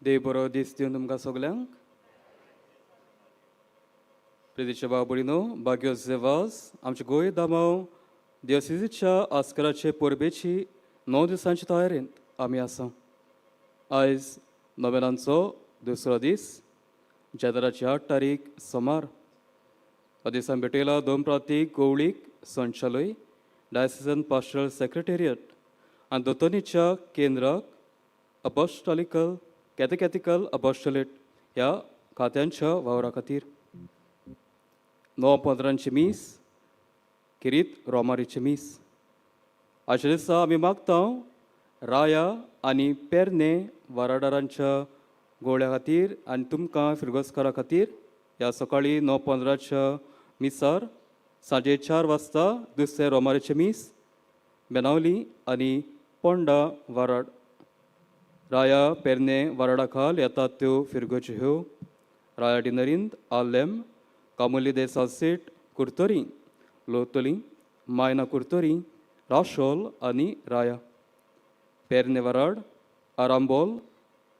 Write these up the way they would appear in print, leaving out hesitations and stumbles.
देव बरो दीस दिवन तुमकां सगल्यांक प्रितीचे बाबुडीनो भाग्यो जेवास आमचे गोंय दामाव दियोसिसीच्या आस्कराचे परबेची 9 दिसांची तयारेंत आमी आसा. आयज नोवेनांचो दुसरो दीस जेदराची 8 तारीख सोमार. ह्या दिसान भेटयला 2 प्रांतीक गोवळीक संचालय डायसिजन पास्टरल सेक्रेटेरियट आनी दोतोनीच्या केंद्राक अपॉस्टॉलिकल कॅथेकॅथिकल अपॉस्टोलेट ह्या खात्यांच्या वावरा खातीर 9-15ची मीस किरीत रोमारीची मीस. आयच्या दिसा आमी मागता राया आनी पेरने वाराडारांच्या गोवळ्या खातीर आनी तुमकां फिरगोसकारा खातीर ह्या सकाळीं 9:15च्या मिसार सांजे 4 वाजता दुसरे रोमारीचे मीस बेनावली आनी पोंडा वाराड. राया पेरने वाराडा खाल येतात त्यो फिरगोच्यो राया डिनरींत आल्लेम कामुली दे सालसेट कुर्तोरी लोतोली मायना कुर्तोरी राशोल आनी राया. पेरने वाराड आरांबोल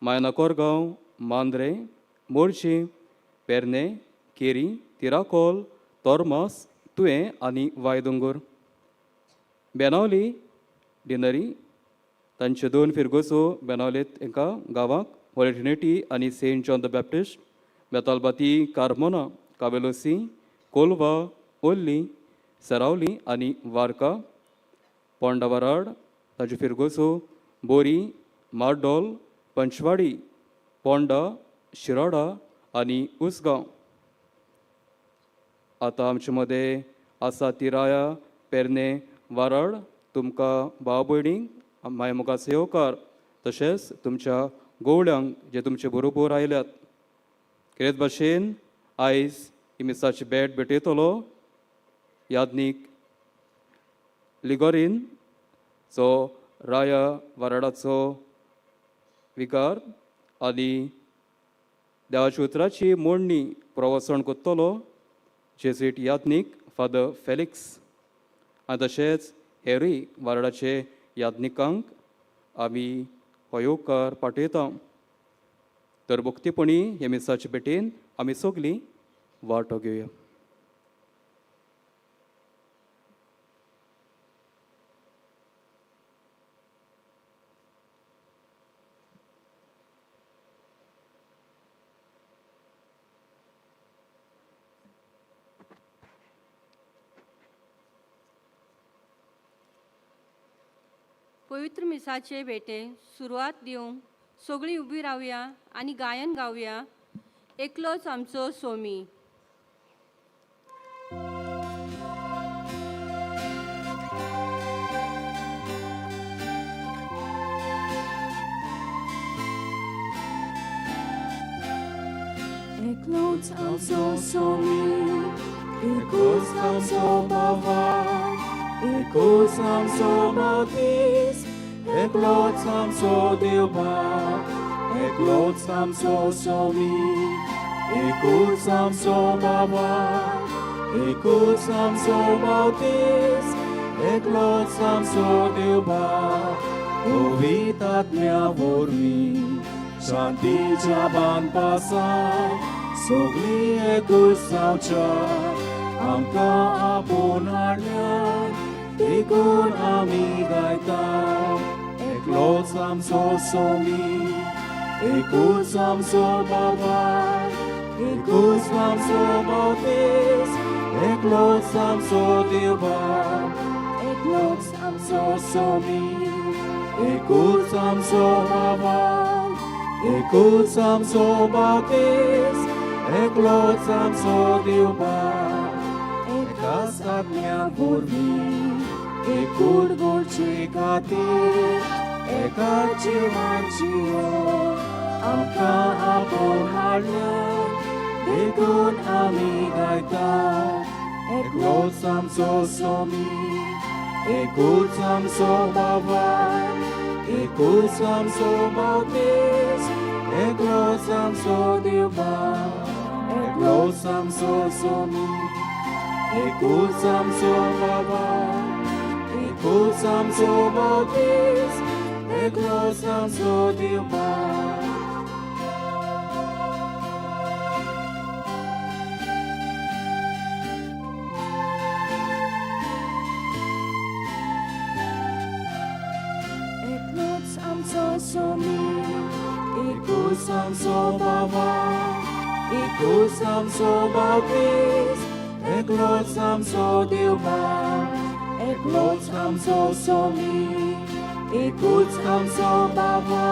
मायना कोरगांव मांद्रे मोर्शी पेरने केरी तिराकोल तोर्मास तुवें आनी वायदोंगूर. बेनावली डिनरी तांचे 2 फिरगोसो बेनावलेत एका गांवांक होली ट्रिनिटी आनी Saint John the Baptist Betalbatim Carmona Cavelossim Colva ओल्ली सेरावली आनी वार्का. पोंडा वाराड तांचे फिरगोसो बोरी मार्डोल पंचवाडी पोंडा शिरोडा आनी उसगांव. आतां आमचे मदें आसा ती राया पेरने वाराड तुमकां भाव भयणींक मायमुखाचो येवकार तशेंच तुमच्या गोवळ्यांक जे तुमचे बरोबर आयल्यात. कितेंच भाशेन आयज ही मिसाची भेट भेटयतलो याज्ञीक लिगोरीन जो राया वाराडाचो विकार आनी देवाच्या उतराची मोडणी प्रवचन करतलो जेजुईट याज्ञीक फादर फेलिक्स आनी तशेंच हेरूय वाराडाचे याज्ञिकांक आमी हो येवकार पाठयता. तर मुक्तीपणी हे मिसाचे भेटेन आमी सगलीं वांटो घेवया. पवित्र मिसाचे भेटे सुरवात दिवंक सगळीं उबी रावया आनी गायन गावया. एकलोच आमचो Somi. Eklots amso somi, ekos amso bavar, ekos amso bautis, eklots amso Deobar, eklots amso somi, ekos amso bavar, ekos amso bautis, eklots amso Deobar, ovitat mea vormi. शांतीच्या बांदपासान सगळीं एकूच जावच्या आमकां आपोवन हाडल्यात देखून आमी गायता. एकलोच आमचो सोमी, एकूच आमचो बाबाय, एकूच आमचो बावतेस, एकलोच आमचो देवबाब. एकलोच आमचो सोमी, एकूच आमचो बाबाय, एकूच आमचो बावतेस, एकलोच आमचो देवबाब. एकाच आत्म्याक वरवीं एकूच गोडचे खातीर एकाच जिवान जिवोन आमकां आपोवन हाडल्यात देखून आमी गायता. एकलोच आमचो सोमी, एकूच आमचो बाबाय, एकूच आमचो बावतेस, एकलोच आमचो देवबाब. एकलोच आमचो सोमी, एकूच आमचो बाबाय, एकूच आमचो बावतेस, एकलोच आमचो देवबाब. एकूच आमचो बाबा, एकूच आमचो बावतीस, एकलोच आमचो देव बाब, एकलोच आमचो सोमी, एकूच आमचो बाबा,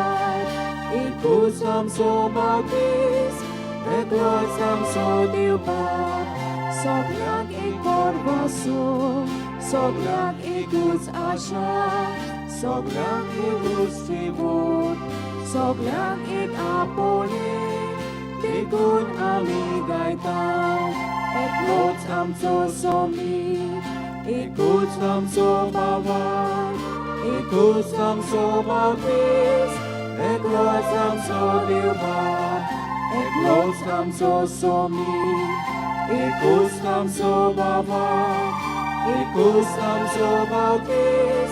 एकूच आमचो बावतीस, एकलोच आमचो देव बाब. सगळ्यांक एक परवासो, सगळ्यांक एकूच आशा, सगळ्यांक एकूच जीवन, सगळ्यांक एक आपोले, देखून आमी गायता. एकलोच आमचो सोमी, एकूच आमचो बाबा, एकूच आमचो बावतीस, एकलोच आमचो देव बाब, एकलोच आमचो सोमी, एकूच आमचो बाबा, एकूच आमचो बावतीस,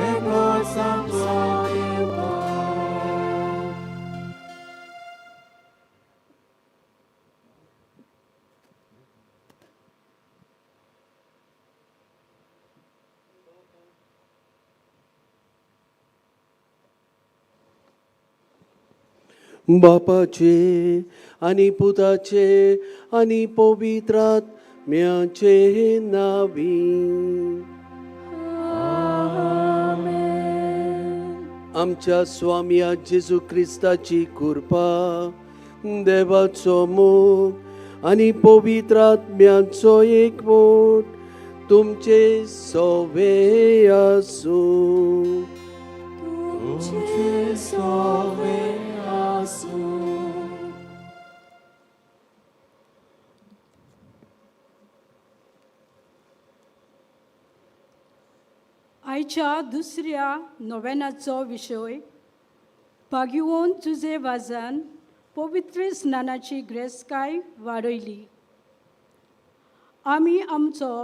एकलोच आमचो देव बाब. बापाचे आणि पुताचे आणि पवित्रात्म्याचे नावी. आमच्या स्वामी जेजू क्रिस्ताची कृपा, देवाचो मोग आणि पवित्रात्म्याचो एकवट तुमचे सवे आसूं. तुमचे सवे आसूं. आयच्या दुसऱ्या नोवेनाचो विशय भाग्यवन तुजे वाजान पवित्र स्नानाची ग्रेस्काय वाडयली. आमी आमचो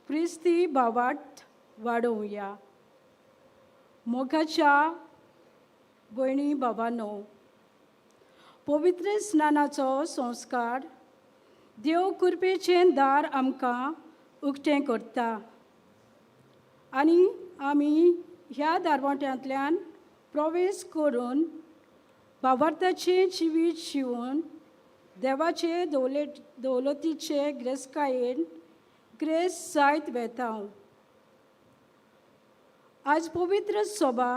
क्रिस्ती भावार्थ वाडोवया. मोगाच्या भयणी भावांनो, पवित्र स्नानाचो संस्कार देव कृपेचें दार आमकां उक्तें करता आनी आमी ह्या दारवट्यांतल्यान प्रवेश करून भावार्थाचें जिवीत जिवन देवाचे दौलतीचे ग्रेस्कायेन ग्रेस जायत वेता. आज पवित्र सभा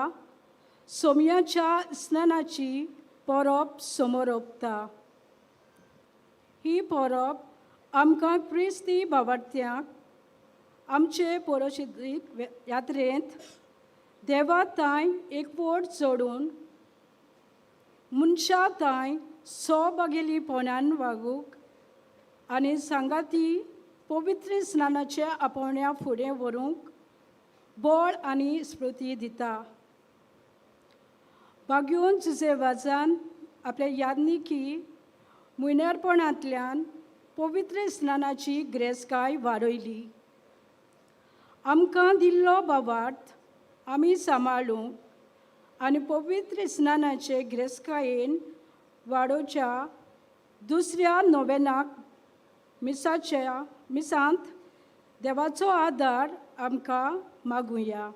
सोमयाच्या स्नानाची परब समोर ओंपता. ही परब आमकां क्रिस्ती भावार्थ्यांक आमचे पौरोहितीक यात्रेंत देवा तांय एकवट जोडून मनशां तांय सहभागिलीपणान वागूंक आनी सांगाती पवित्र स्नानाच्या आपोवण्या फुडें व्हरूंक बळ आनी स्फूर्ती दिता. भाग्यवन तुजे वाजान आपल्या यादनिकी मुयनेरपणांतल्यान पवित्र स्नानाची ग्रेस्काय वाडयली. आमकां दिल्लो भावार्थ आमी सांबाळूंक आनी पवित्र स्नानाचे ग्रेस्कायेन वाडोवच्या दुसऱ्या नोवेनाक मिसांत देवाचो आदार आमकां मागुया.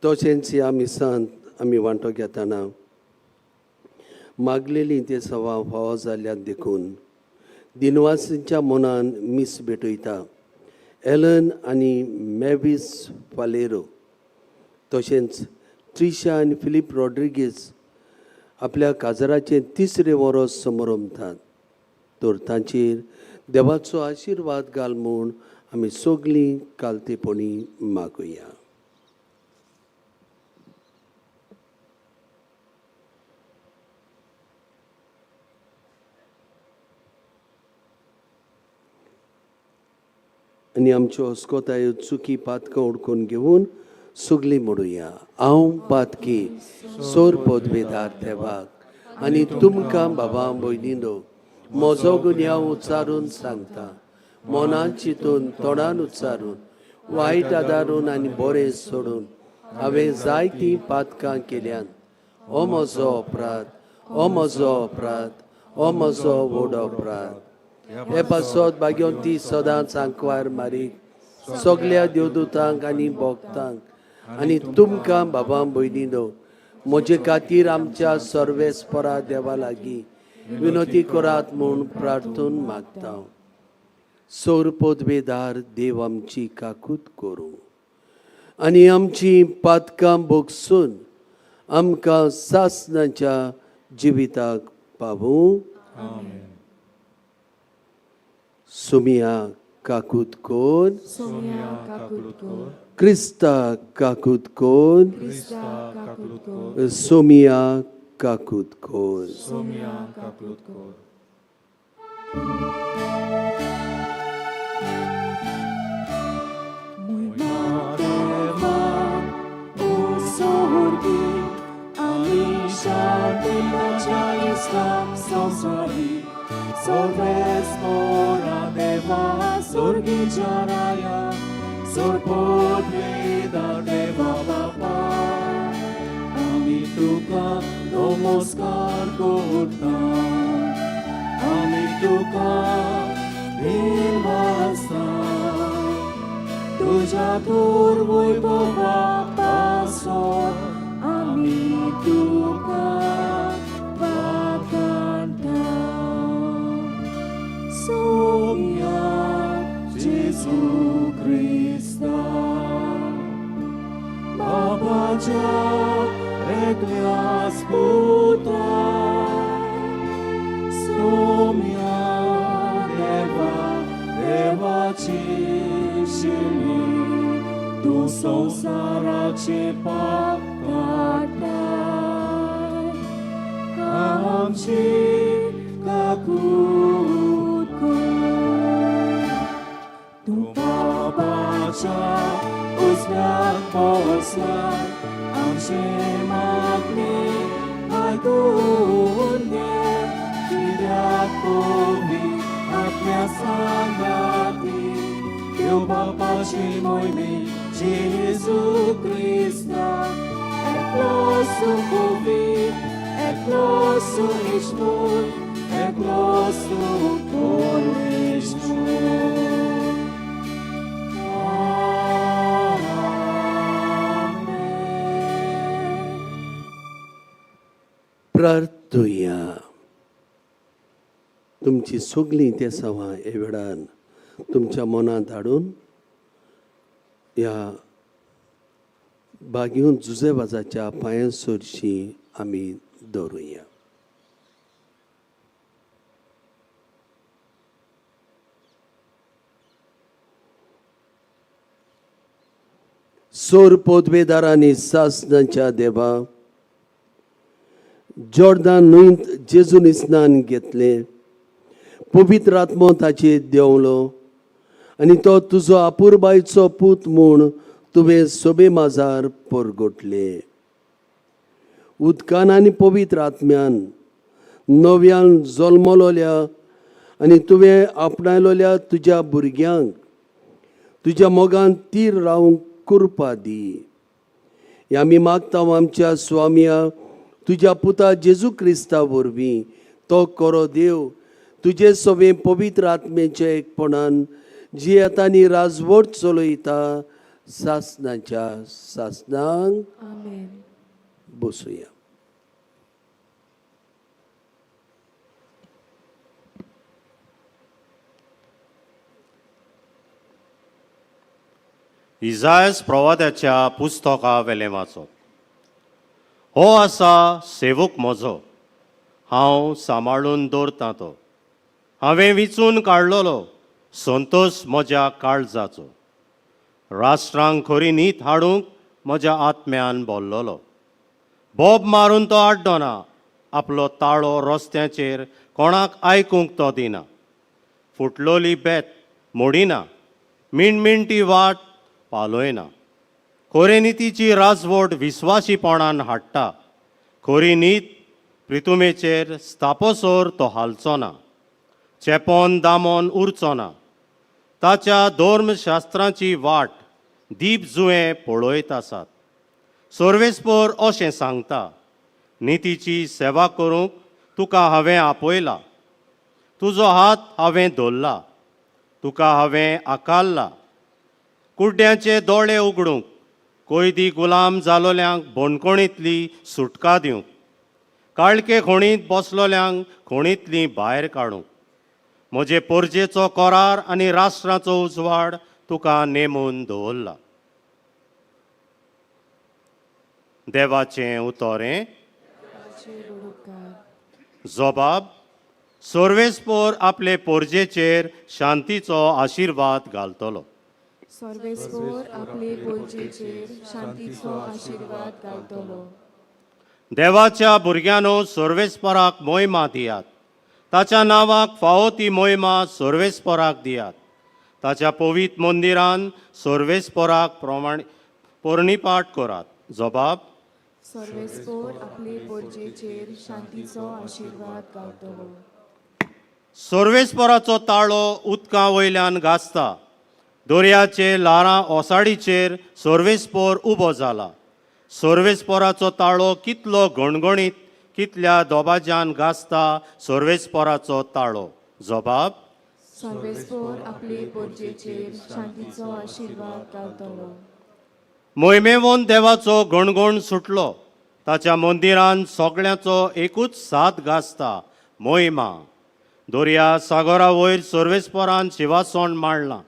तशेंच ह्या मिसांत आमी वांटो घेतना मागलेली ते सवा फावो जाल्यात देखून दिनवासींच्या मनान मीस भेटयता. एलन आनी मॅविस फालेरो तशेंच ट्रिशा आनी फिलीप रॉड्रिगीज आपल्या काजराचें तिसरें वरोस समोर ओंपतात. तर तांचेर देवाचो आशिर्वाद घाल म्हूण आमी सगळीं कालतेपणी मागुया. आनी आमच्यो अस्कोतायो चुकी पातकां ओळखून घेवन सगळीं म्हणुया. हांव पातकी सोर पदवेदार देवाक आनी तुमकां बाबा भयणीनो म्हजो गुन्यांव उच्चारून सांगता. मनान चिंतून तोंडान उच्चारून वायट आदारून आनी बरें सोडून हांवें जायतीं पातकां केल्यान. हो म्हजो अपराध, हो म्हजो अपराध, हो म्हजो व्हड अपराध. हे पासत भाग्योन ती सदांच सांकवार मारीक सगळ्या देवदूतांक आनी भक्तांक आनी तुमकां बाबा भयणीनो म्हजे खातीर आमच्या सर्वेस्परा देवा लागीं विनोती करात म्हूण प्रार्थून मागता. सोर पोदवेदार देव आमची काकूत करूं आनी आमची पातकां भोगसून आमकां सासणाच्या जिविताक पावूं. सुमिया काकूत कोन, क्रिस्ता काकूत कोन, सोमिया काकूत कोन. नमस्कार करता आमी तुका देवास्ता तुझ्या थोर वैभवा पासोन आमी तुका वाखाणटा. सोमिया जेजू क्रिस्ता बाबाच्या एकल्यास पुता. सोमिया देवा देवाची शिणी तू संसाराचे पाप काढता. आमची काकूत कर तू बाबाच्या उजव्याक बसला. आमचे मागणे आयकून घे कित्याक कोणी आपल्या सांगाती देव बापाची मोहिमे जेजू क्रिस्ता एकलो सुखोवी एकलो सुइश्वर एकलो सुपरमेश्वर. प्रार्थुया. तुमची सगळीं ते सवां हे वेळान तुमच्या मनांत हाडून ह्या बागीवन जुजेबाजाच्या पांयां सरशी आमी दवरुया. सोर पोदवेदारांनी सासणाच्या देवा जॉर्दान न्हंयत जेजून स्नान घेतलें. पवित्र आत्मो ताचेर देंवलो आनी तो तुजो आपुरबायचो पूत म्हूण तुवें सोबे माजार परगटले. उदकान आनी पवित्र आत्म्यान नव्यान जल्मलोल्या आनी तुवें आपणायलोल्या तुज्या भुरग्यांक तुज्या मोगान तीर रावंक कृपा दी. आमी मागता आमच्या स्वामिया तुज्या पुता जेजू क्रिस्ता वरवीं. तो कोरो देव तुजे सोबे पवित्र आत्मेच्या एकपणान जियेतांनी राजवट चलयता सासणाच्या सासणांक. बसूया. इजायास प्रवाद्याच्या पुस्तका वेलें वाचप. हो आसा सेवक म्हजो, हांव सांबाळून दवरतां तो. हांवें विचून काडलोलो संतोश म्हज्या काळजाचो. राष्ट्रांक खरी न्हीद हाडूंक म्हज्या आत्म्यान बोल्लोलो. बोब मारून तो आड्डो ना, आपलो ताळो रस्त्याचेर कोणाक आयकूंक तो दिना. फुटलोली बेत मोडिना, मिणमिणटी वाट पालोयना. खरे नितीची राजवट विस्वासीपणान हाडटा. खरी न्हीद प्रितुमेचेर स्थापसोर तो हालचो ना. चेपोन दामोन उरचो ना. ताच्या धर्मशास्त्राची वाट दीप जुवें पळयत आसात. सर्वेस्पर अशें सांगता, नितीची सेवा करूंक तुका हांवें आपयला. तुजो हात हांवें धरला, तुका हांवें आकारला. कुड्ड्यांचे दोळे उगडूंक, कोयदी गुलाम जालोल्यांक बोणकोणींतली सुटका दिवंक, काळके खोणींत बसलोल्यांक खोणींतली भायर काडूंक, म्हजे पोरजेचो कोरार आनी राष्ट्राचो उजवाड तुका नेमून दवरला. देवाचें उतोरें. जबाब. सोर्वेस्पोर आपले पोरजेचेर शांतीचो आशिर्वाद घालतलो. सर्वेस्पोर आपले पोरजेचेर शांतीचो आशिर्वाद घालतलो. देवाच्या भुरग्यानो सोर्वेस्पराक मोहिमा दियात. ताच्या नांवाक फावो ती मोहिमा सोर्वेस्पराक दियात. ताच्या पवित्र मंदिरान सोर्वेस्पराक पोरणीपाट करात. जबाब. सर्वेस्पोर आपले पोरजेचेर शांतीचो आशिर्वाद घालतलो. सोर्वेस्पराचो ताळो उदकां वयल्यान घासता. दर्याचे ल्हारां ओसाडीचेर सोर्वेस्पोर उबो जाला. सोर्वेस्पोराचो ताळो कितलो घणघणीत, कितल्या दोबाज्यान घासता सोर्वेस्पोराचो ताळो. जबाब. सर्वेस्पोर आपले पोरजेचेर शांतीचो आशिर्वाद घालतलो. मोहिमेवोन देवाचो गणगण सुटलो. ताच्या मंदिरान सगळ्याचो एकूच साथ घासता. मोहिमा. दर्या सागरा वयर सोर्वेस्पोरान शिवासन मांडलां.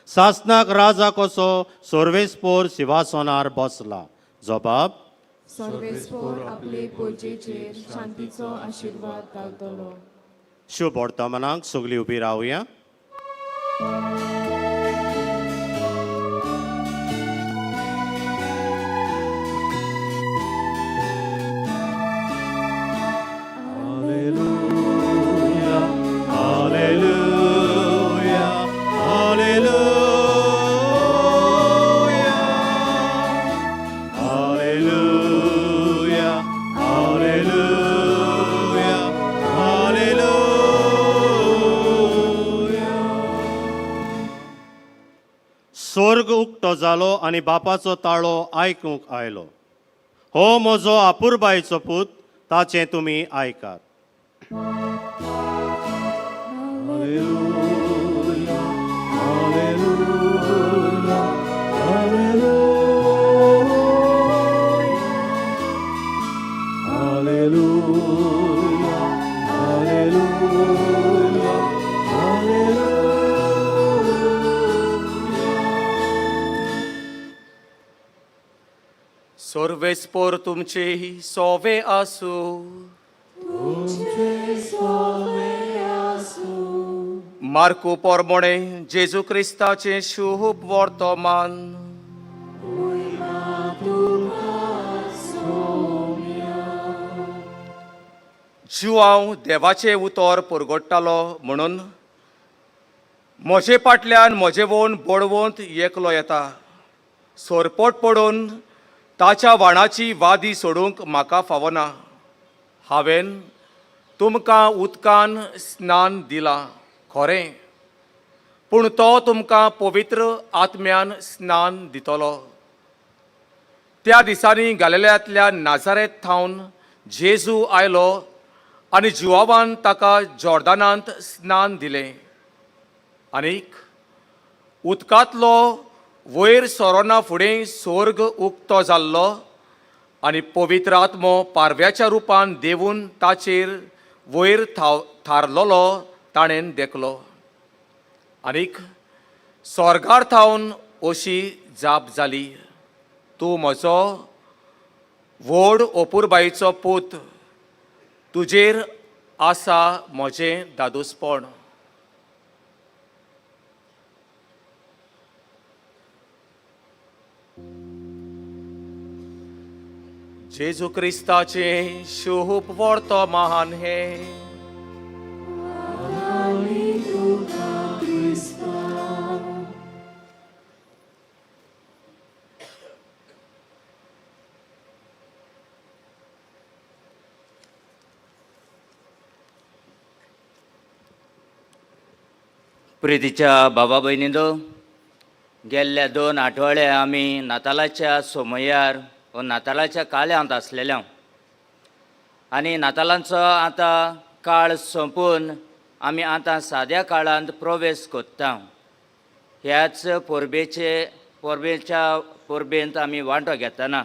सासनाक राजा कसो सोर्वेस्पोर शिवासनार बसला. जबाब. सर्वेस्पोर आपले पोरजेचेर शांतीचो आशिर्वाद घालतलो. शुभ वर्तमानाक सगळीं उबी रावया. स्वर्ग उक्तो जालो आनी बापाचो ताळो आयकूंक आयलो. हो म्हजो आपुरबायचो पूत, ताचें तुमी आयकात. सोर्वेस्पोर तुमचे सोवे आसूं. मार्कू पोरमोणे जेजू क्रिस्ताचे शुभ वर्तमान. जिवांव देवाचे उतर पुरगोडटालो म्हणून म्हजे फाटल्यान म्हजेवोन बडवंत एकलो येता. सोरपोट पडून ताच्या वाणाची वादी सोडूंक म्हाका फावना. हांवें तुमकां उदकान स्नान दिलां खरें, पूण तो तुमकां पवित्र आत्म्यान स्नान दितलो. त्या दिसांनी गलिलायांतल्या नाजारेत थावन जेजू आयलो आनी जुआवान ताका जॉर्दानांत स्नान दिलें. आनीक उदकांतलो वयर सरोना फुडें स्वर्ग उक्तो जाल्लो आनी पवित्र आत्मो पारव्याच्या रुपान देवून ताचेर वयर थारलोलो ताणें देखलो. आनीक स्वर्गार थावन अशी जाप जाली, तूं म्हजो व्हड ओपुरबायेचो पूत, तुजेर आसा म्हजें दादोसपण. जेजू क्रिस्ताचे शुभ वर्तमान हे. प्रितीच्या बाबा भयणींनो, गेल्ल्या 2 आठवडे आमी नातालाच्या सोमयार व नातालाच्या काळांत आसलेल्या आनी नातालांचो आतां काळ संपून आमी आतां साद्या काळांत प्रवेश करता. ह्याच परबेच्या परबेंत आमी वांटो घेतना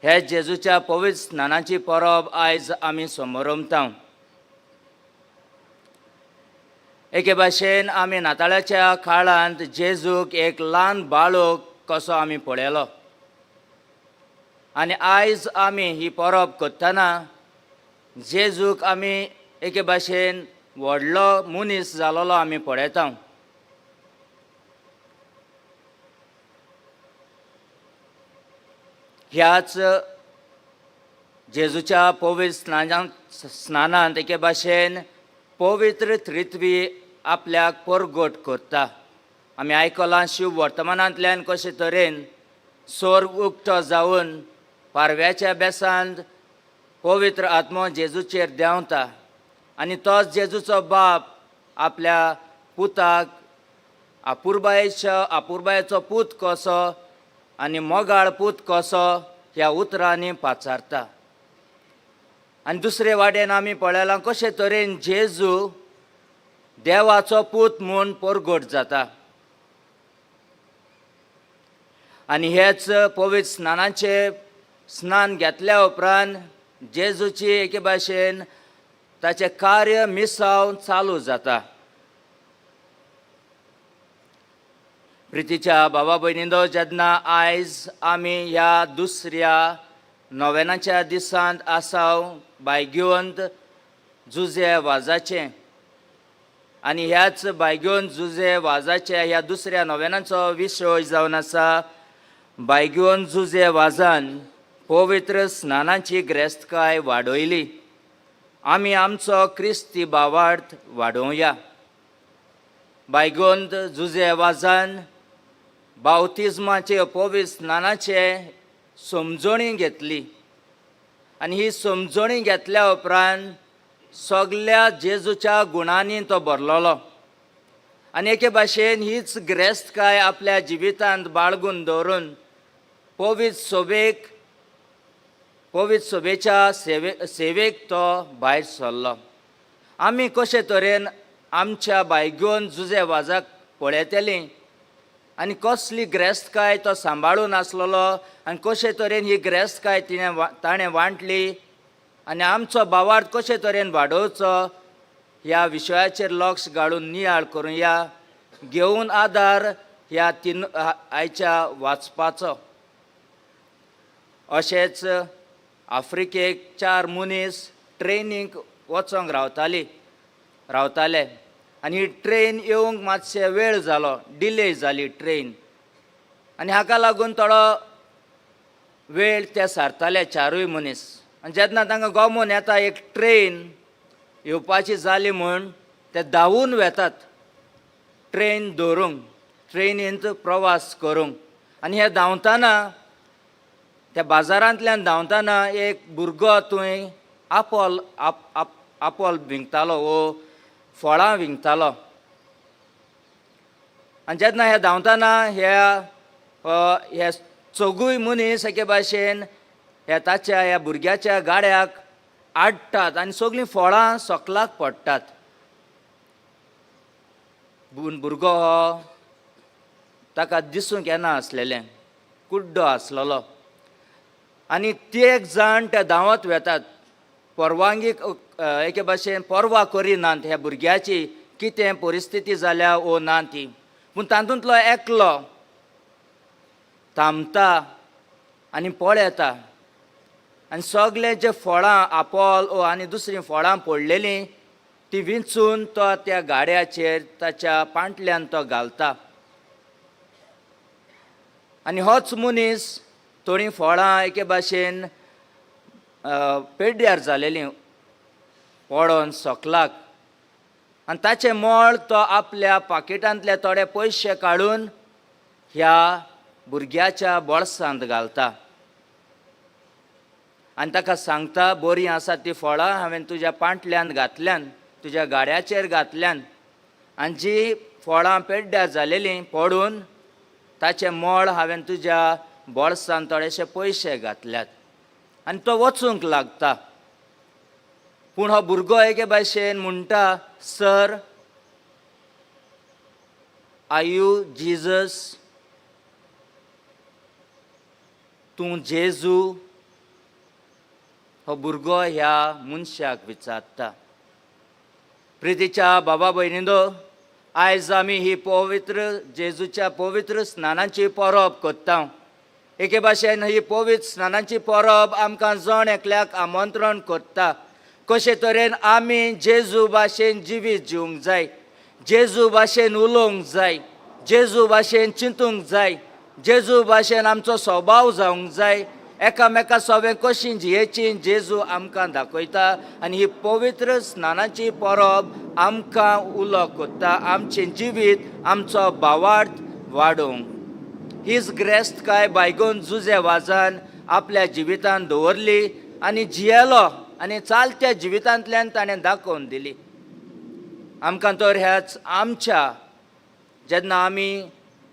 हे जेजूच्या पवित्र स्नानाची परब आयज आमी समोरमता. एके भाशेन आमी नाताळाच्या काळांत जेजूक एक ल्हान बाळक कसो आमी पळयलो आनी आयज आमी ही परब करतना जेजूक आमी एके भाशेन व्हडलो मनीस जालोलो आमी पळयता. ह्याच जेजूच्या पवित्र स्नानांत एके भाशेन पवित्र त्रित्वी आपल्याक परगट करता. आमी आयकलां शिव वर्तमानांतल्यान कशे तरेन स्वर्ग उक्तो जावन पारव्याच्या बेसांत पवित्र आत्मो जेजूचेर देंवता आनी तोच जेजूचो बाप आपल्या पुताक आपुरबायेचो पूत कसो आनी मोगाळ पूत कसो ह्या उतरांनी पाचारता. आनी दुसरे वाटेन आमी पळयलां कशे तरेन जेजू देवाचो पूत म्हूण परगट जाता. आनी हेच पवित्र स्नानाचे स्नान घेतल्या उपरांत जेजूची एके भाशेन ताचें कार्य मिसावन चालू जाता. प्रितीच्या भावा भयणींनो, जेन्ना आयज आमी ह्या दुसऱ्या नोवेनाच्या दिसांत आसाव भायगिवंत जुजे वाजाचें आनी ह्याच भायगिवंत जुजे वाजाच्या ह्या दुसऱ्या नोवेनाचो विशय जावन आसा भायगिवंत जुजे वाजान पवित्र स्नानाची ग्रेस्तकाय वाडयली. आमी आमचो क्रिस्ती भावार्थ वाडोवया. भायगिवंत जुजे वाजान बावतिजमाचे पवित्र स्नानाचे समजणी घेतली आनी ही समजणी घेतल्या उपरांत सगल्या जेजूच्या गुणांनी तो भरलोलो आनी एके भाशेन हीच ग्रेस्तकाय आपल्या जिवितांत बाळगून दवरून पवित्र सोबेच्या सेवेक तो भायर सरलो. आमी कशे तरेन आमच्या भायगिवंत जुजे वाजाक पळयतलीं आनी कसली ग्रेस्तकाय तो सांबाळून आसलेलो आनी कशे तरेन ही ग्रेस्तकाय ताणें वांटली आनी आमचो भावार्थ कशे तरेन वाडोवचो ह्या विशयाचेर लक्ष घालून नियाळ करुया. घेवन आदार ह्या आयच्या वाचपाचो. अशेंच आफ्रिकेक 4 मनीस ट्रेनीक वचोंक रावताले आनी ही ट्रेन येवंक मातशे वेळ जालो, डिले जाली ट्रेन आनी हाका लागून थोडो वेळ ते सारताले 4य मनीस. आनी जेन्ना तांकां गमोन येता एक ट्रेन येवपाची जाली म्हूण ते धांवून वेतात ट्रेन दवरूंक, ट्रेनींत प्रवास करूंक. आनी हे धांवतना त्या बाजारांतल्यान धांवतना एक भुरगो थंय आपोल विंगतालो वो फळां विंगतालो. आनी जेन्ना हे धांवतना हे चौगूय मनीस एके भाशेन ह्या भुरग्याच्या गाड्याक आडटात आनी सगळीं फळां सकलाक पडटात. भुरगो हो ताका दिसूंक येना आसलेलें, कुड्डो आसलेलो आनी 3 जाण ते धांवत वेतात. परवानगीक एके भाशेन परवा करिनात ह्या भुरग्याची कितें परिस्थिती जाल्या वो ना ती. पूण तातूंतलो एकलो थांबता आनी पळयता आनी सगळे जे फळां आपोल आनी दुसरीं फळां पडलेलीं ती विंचून तो त्या गाड्याचेर ताच्या पांटल्यान तो घालता. आनी होच मनीस थोडीं फळां एके भाशेन पेड्ड्यार जालेलीं पडोन सकलाक आनी ताचें मोळ तो आपल्या पाकिटांतले थोडे पयशे काडून ह्या भुरग्याच्या बोळसांत घालता आनी ताका सांगता, बरीं आसा तीं फळां हांवें तुज्या पांटल्यान घातल्यान, तुज्या गाड्याचेर घातल्यान आनी जीं फळां पेड्ड्यार जालेलीं पडून ताचें मोळ हांवें तुज्या बोळसांत थोडेशे पयशे घातल्यात. आनी तो वचूंक लागता. पूण हो भुरगो एके भाशेन म्हणटा, सर, आर यू जिजस? तूं जेजू हो भुरगो ह्या मनशाक विचारता. प्रितीच्या बाबा भयणींनो, आयज आमी ही पवित्र जेजूच्या पवित्र स्नानाची परब करता. एके भाशेन ही पवित्र स्नानाची परब आमकां जण एकल्याक आमंत्रण करता. कशे तरेन आमी जेजू भाशेन जिवीत जिवंक जाय, जेजू भाशेन उलोवंक जाय, जेजू भाशेन चिंतूंक जाय, जेजू भाशेन आमचो स्वभाव जावंक जाय, एकामेका सोबें कशीं जियेची जेजू आमकां दाखयता. आनी ही पवित्र स्नानाची परब आमकां उलो करता आमचें जिवीत, आमचो भावार्थ वाडोवंक. हीच ग्रेस्तकाय बायगोन जुजे वाजान आपल्या जिवितांत दवरली आनी जियेलो आनी चालत्या जिवितांतल्यान ताणें दाखोवन दिली. आमकां तर ह्याच आमच्या जेन्ना आमी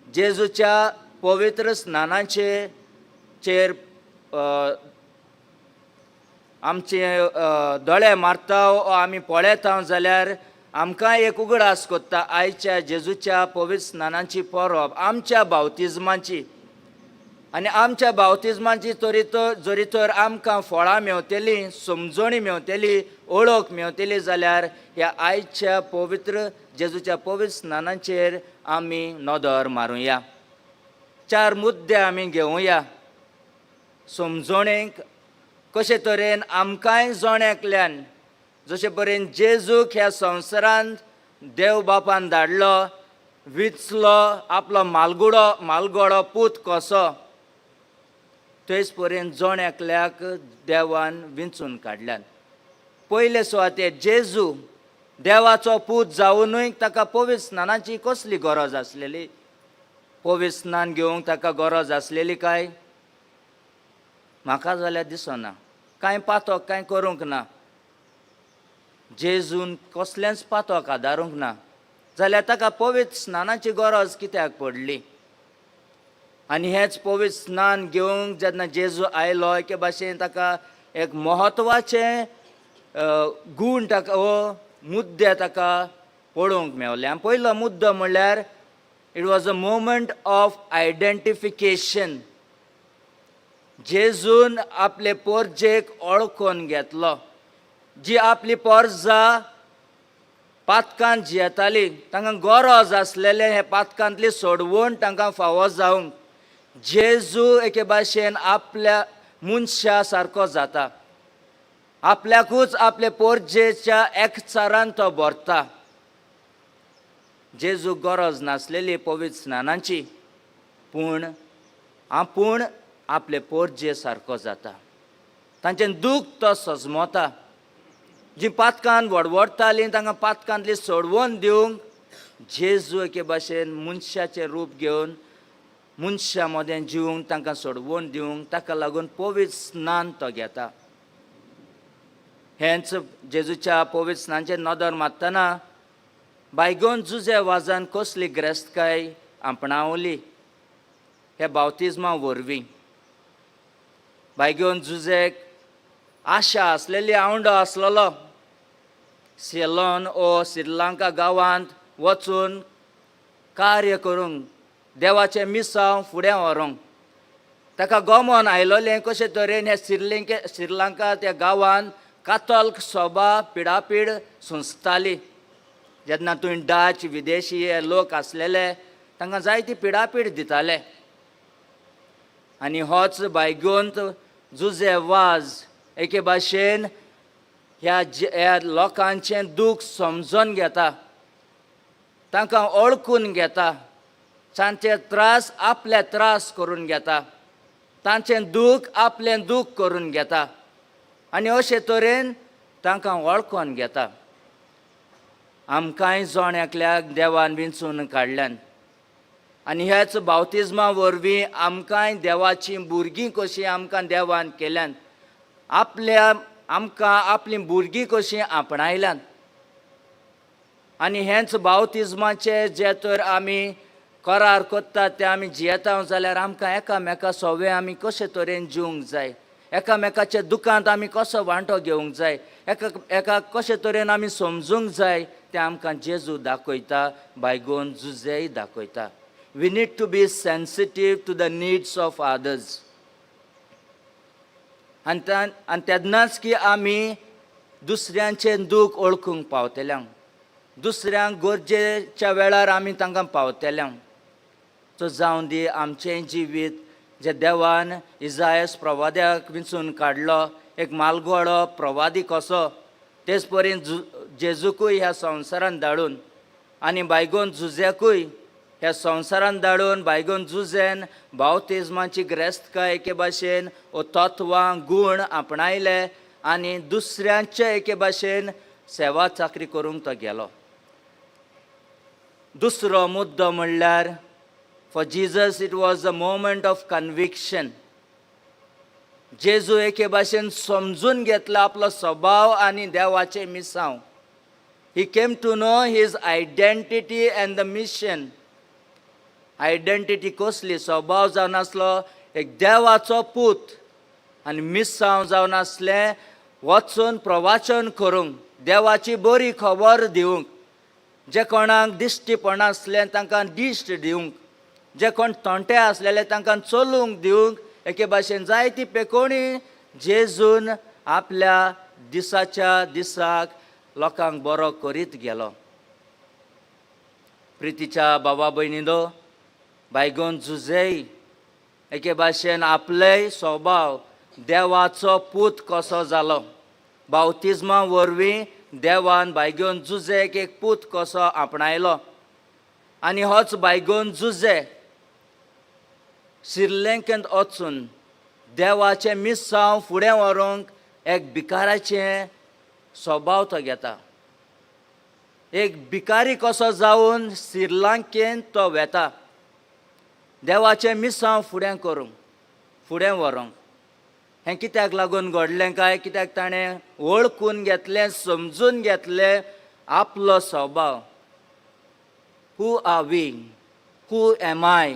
जेजूच्या पवित्र स्नानाचेर आमचे दोळे मारता वा आमी पळयता जाल्यार आमकां एक उगडास कोत्ता आयच्या जेजूच्या पवित्र स्नानाची परब आमच्या बावतिजमाची. आनी आमच्या बावतिजमाची जरी तर आमकां फळां मेवतलीं, समजणी मेवतली, ओळख मेवतली जाल्यार ह्या आयच्या पवित्र जेजूच्या पवित्र स्नानाचेर आमी नदर मारूया. 4 मुद्दे आमी घेवया. समजणेक कशे तरेन आमकांय जण एकल्यान जशे परेन जेजूक ह्या संवसारांत देव बापान धाडलो, विचलो, आपलो मालगोडो पूत कसो, थंयच परेन जण एकल्याक देवान विंचून काडल्यान. पयले सुवातेर जेजू देवाचो पूत जावनूय ताका पवित्र स्नानाची कसली गरज आसलेली? पवित्र स्नान घेवंक ताका गरज आसलेली काय? म्हाका जाल्यार दिसना. कांय पातक कांय करूंक ना. जेजून कसलेंच पातक आदारूंक ना जाल्यार ताका पवित्र स्नानाची गरज कित्याक पडली? आनी हेंच पवित्र स्नान घेवंक जेन्ना जेजू आयलो एके भाशेन ताका एक म्हत्वाचें गूण ताका हो मुद्दे ताका पळोवंक मेवले. आनी पयलो मुद्दो म्हणल्यार it was a moment of identification. जेजून आपले पोरजेक ओळखून घेतलो. जी आपली पोरजां पातकांत जियेताली, तांकां गरज आसलेले हे पातकांतली सोडवून तांकां फावो जावंक जेजू एके भाशेन आपल्या मनशा सारको जाता. आपल्याकूच आपले पोरजेच्या एकचारान तो भरता. जेजू गरज नासलेली पवित्र स्नानाची, पूण आपूण आपले पोरजे सारको जाता. तांचें दूख तो सजमोता. जी पातकांत वडवडटालीं तांकां पातकांतली सोडवून दिवंक जेजू एके भाशेन मनशाचें रूप घेवन मनशा मदें जिवंक तांकां सोडवून दिवंक ताका लागून पवित्र स्नान तो घेता. हेंच जेजूच्या पवित्र स्नानाचेर नदर मारतना बायगोन जुजे वाजान कसली ग्रेस्तकाय आपणावली हे बावतिजमा वरवीं. बायगोन जुजेक आशा आसलेली आवंडो आसलेलो सेलोन ओ श्रीलंका गांवांत वचून कार्य करूंक, देवाचें मिसांव फुडें व्हरूंक. ताका गमन आयलोलें कशे तरेन हे श्रीलंका त्या गांवांत कातोल्क सभा पिडापीड सुंचताली. जेन्ना थंय डाच विदेशी हे लोक आसलेले तांकां जायती पिडापीड दिताले. आनी होच बायगोंत जुजे वाज एके भाशेन ह्या लोकांचें दूख समजून घेता, तांकां ओळखून घेता, तांचे त्रास आपले त्रास करून घेता, तांचें दूख आपलें दूख करून घेता आनी अशे तरेन तांकां वळखून घेता. आमकांय जण एकल्याक देवान विंचून काडल्यान आनी हेच बावतिजमा वरवीं आमकांय देवाची भुरगीं कशीं आमकां देवान केल्यान, आमकां आपलीं भुरगीं कशीं आपणायल्यान. आनी हेंच बावतिजमाचे जे तर आमी करार करतात ते आमी जियेता जाल्यार आमकां एकामेका सोबें आमी कशे तरेन जिवंक जाय, एकामेकाच्या दुखांत आमी कसो वांटो घेवंक जाय, एका कशे तरेन आमी समजूंक जाय तें आमकां जेजू दाखयता, बायगोन जुजेय दाखयता. We need to be sensitive to the needs of others. आनी तेन्नाच की आमी दुसऱ्यांचें दूख ओळखूंक पावतल्यांक, दुसऱ्यांक गरजेच्या वेळार आमी तांकां पावतल्यांक. तो जावं दी आमचें जिवीत जे देवान इजायास प्रवाद्याक विचून काडलो, एक मालगोडो प्रवादी कसो तेच परेन जेजूकूय ह्या संवसारान धाडून आनी बायगोन जुझ्याकूय ह्या संवसारान धाडून बायगोन जुझेन बावतिजमाची ग्रेस्तकाय एके भाशेन ओ तत्वां गूण आपणायले आनी दुसऱ्यांचे एके भाशेन सेवा चाकरी करूंक तो गेलो. दुसरो मुद्दो म्हणल्यार for Jesus it was a moment of conviction. जेजू एके भाशेन समजून घेतला आपलो स्वभाव आनी देवाचें मिसांव. He came to know his identity and the mission. Identity कसली? स्वभाव जावन आसलो एक देवाचो पूत आनी मिसांव जावन आसलें वचून प्रवाचन करूंक, देवाची बरी खबर दिवंक, जे कोणाक दिश्टीपण आसलें तांकां दिश्ट दिवंक, जे कोण थोंटे आसलेले तांकां चलूंक दिवंक, एके भाशेन जायती पेकोणी जेजून आपल्या दिसाच्या दिसाक लोकांक बरो करीत गेलो. प्रितीच्या भावा भयणींनो, बायगोन जुझेय एके भाशेन आपलेय स्वभाव देवाचो पूत कसो जालो. बावतिजमा वरवीं देवान बायगोन जुझेक एक पूत कसो आपणायलो आनी होच बायगोन जुझे श्रीलंकेंत वचून देवाचें मिसांव फुडें व्हरूंक एक भिकाराचें स्वभाव तो घेता. एक भिकारी कसो जावन श्रीलंकेंत तो वेता देवाचें मिसांव फुडें करूंक, फुडें व्हरूंक. हें कित्याक लागून घडलें काय? कित्याक ताणें वळखून घेतलें, समजून घेतलें आपलो स्वभाव. Who are we? Who am I?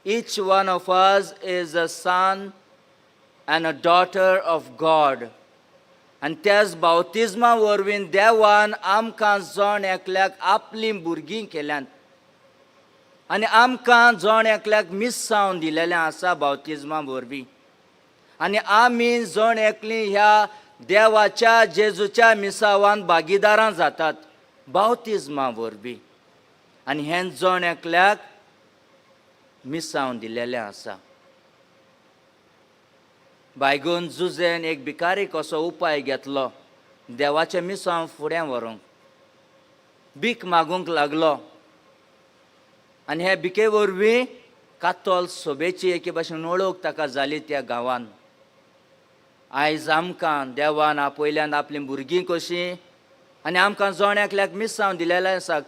Each one of us is a son and a daughter of God. आनी त्याच बावतिजमा वरवीं देवान आमकां जण एकल्याक आपली भुरगीं केल्यांत आनी आमकां जण एकल्याक मिसांव दिलेलें आसा बावतिजमा वरवीं. आनी आमी जण एकलीं ह्या देवाच्या जेजूच्या मिसांवान भागीदारां जातात बावतिजमा वरवीं. आनी हें जण एकल्याक मिसांव दिलेलें आसा. बायगोन जुझेन एक भिकारी कसो उपाय घेतलो देवाचें मिसांव फुडें व्हरूंक. भीक मागूंक लागलो आनी हे भिके वरवीं कातोल सोबेची एके भाशेन वळख ताका जाली त्या गांवांत. आयज आमकां देवान आपयल्यान आपली भुरगीं कशीं आनी आमकां जण एकल्याक मिसांव दिलेलें आसा.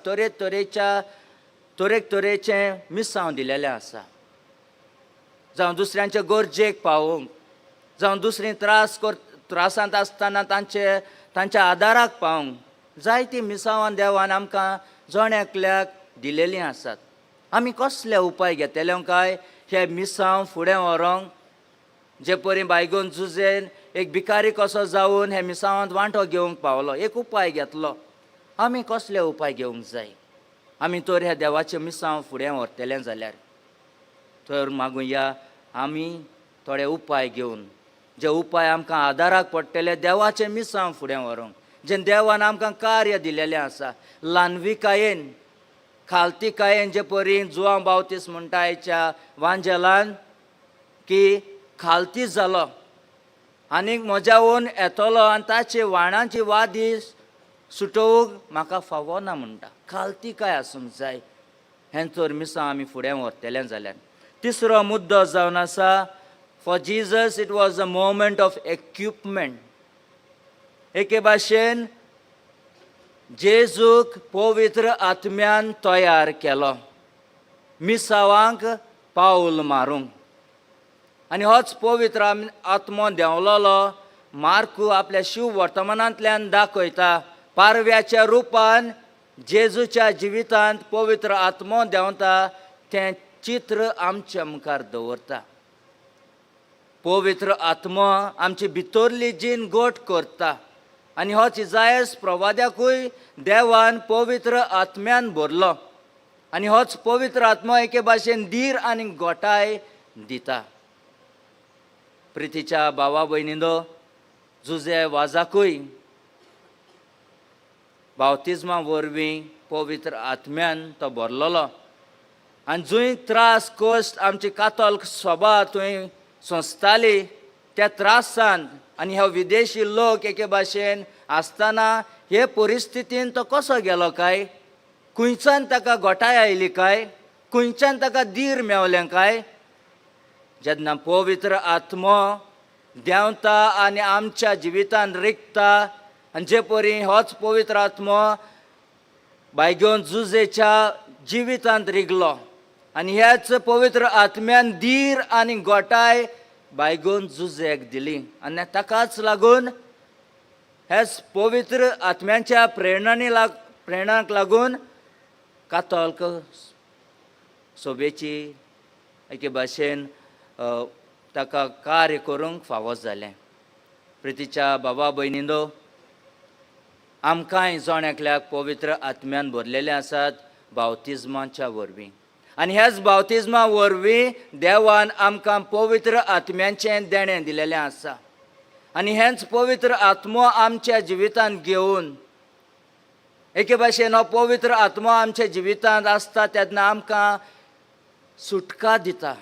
तरेचें मिसांव दिलेलें आसा. जावं दुसऱ्यांचे गरजेक पावोवंक, जावं दुसरीं त्रासांत आसतना तांच्या आदाराक पावंक जायतीं मिसांवां देवान आमकां जण एकल्याक दिलेलीं आसात. आमी कसले उपाय घेतले काय हे मिसांव फुडें व्हरूंक? जे परी बायगोन जुझेन एक भिकारी कसो जावन हे मिसांवांत वांटो घेवंक पावलो, एक उपाय घेतलो. आमी कसले उपाय घेवंक जाय? आमी तर ह्या देवाचें मिसांव फुडें व्हरतलें जाल्यार तर मागुया आमी थोडे उपाय घेवन, जे उपाय आमकां आदाराक पडटले देवाचें मिसांव फुडें व्हरूंक, जे देवान आमकां कार्य दिलेलें आसा. ल्हानविकायेन, खालतीकायेन जे परी जुआंव बावतीस म्हणटा आयच्या वांजेलान की खालती जालो आनीक म्हज्या ओन येतलो आनी ताचे वाणांची वादी सुटोवंक म्हाका फावो ना म्हणटा. खालती काय आसूंक जाय. हें तर मिसांव आमी फुडें व्हरतलें जाल्यार. तिसरो मुद्दो जावन आसा for Jesus it was a moment of equipment. एके भाशेन जेजूक पवित्र आत्म्यान तयार केलो मिसावांक पावल मारूंक. आनी होच पवित्र आत्मो देंवलोलो मार्कू आपल्या शिव वर्तमानांतल्यान दाखयता. पारव्याच्या रुपान जेजूच्या जिवितांत पवित्र आत्मो देंवता तें चित्र आमच्या मुखार दवरता. पवित्र आत्मो आमची भितरली जीण गोट करता आनी होच इजायास प्रवाद्याकूय देवान पवित्र आत्म्यान भरलो आनी होच पवित्र आत्मो एके भाशेन धीर आनी गोटाय दिता. प्रितीच्या भावा भयणींनो, जुजे वाजाकूय बावतिजमा वरवीं पवित्र आत्म्यान तो भरलेलो आनी जंय त्रास कश्ट आमची कातोल सभा थंय सोंसताली त्या त्रासान आनी ह्या विदेशी लोक एके भाशेन आसतना हे परिस्थितीन तो कसो गेलो काय, खंयच्यान ताका घोटाय आयली काय, खंयच्यान ताका धीर मेवलें काय, जेन्ना पवित्र आत्मो देंवता आनी आमच्या जिवितान रिगता आनी जे परी होच पवित्र आत्मो बायगेवन जुजेच्या जिवितांत रिगलो आनी ह्याच पवित्र आत्म्यान धीर आनी घोटाय बायगेवन जुजेक दिली आनी ताकाच लागून हेच पवित्र आत्म्याच्या प्रेरणाक लागून कातोल्क सोबेची एके भाशेन ताका कार्य करूंक फावो जालें. प्रितीच्या बाबा भयणींनो, आमकांय जण एकल्याक पवित्र आत्म्यान भरलेले आसात बावतिजमाच्या वरवीं आनी ह्याच बावतिजमा वरवीं देवान आमकां पवित्र आत्म्याचें देणें दिलेलें आसा आनी हेंच पवित्र आत्मो आमच्या जिवितांत घेवन एके भाशेन हो पवित्र आत्मो आमच्या जिवितांत आसता तेन्ना आमकां सुटका दिता,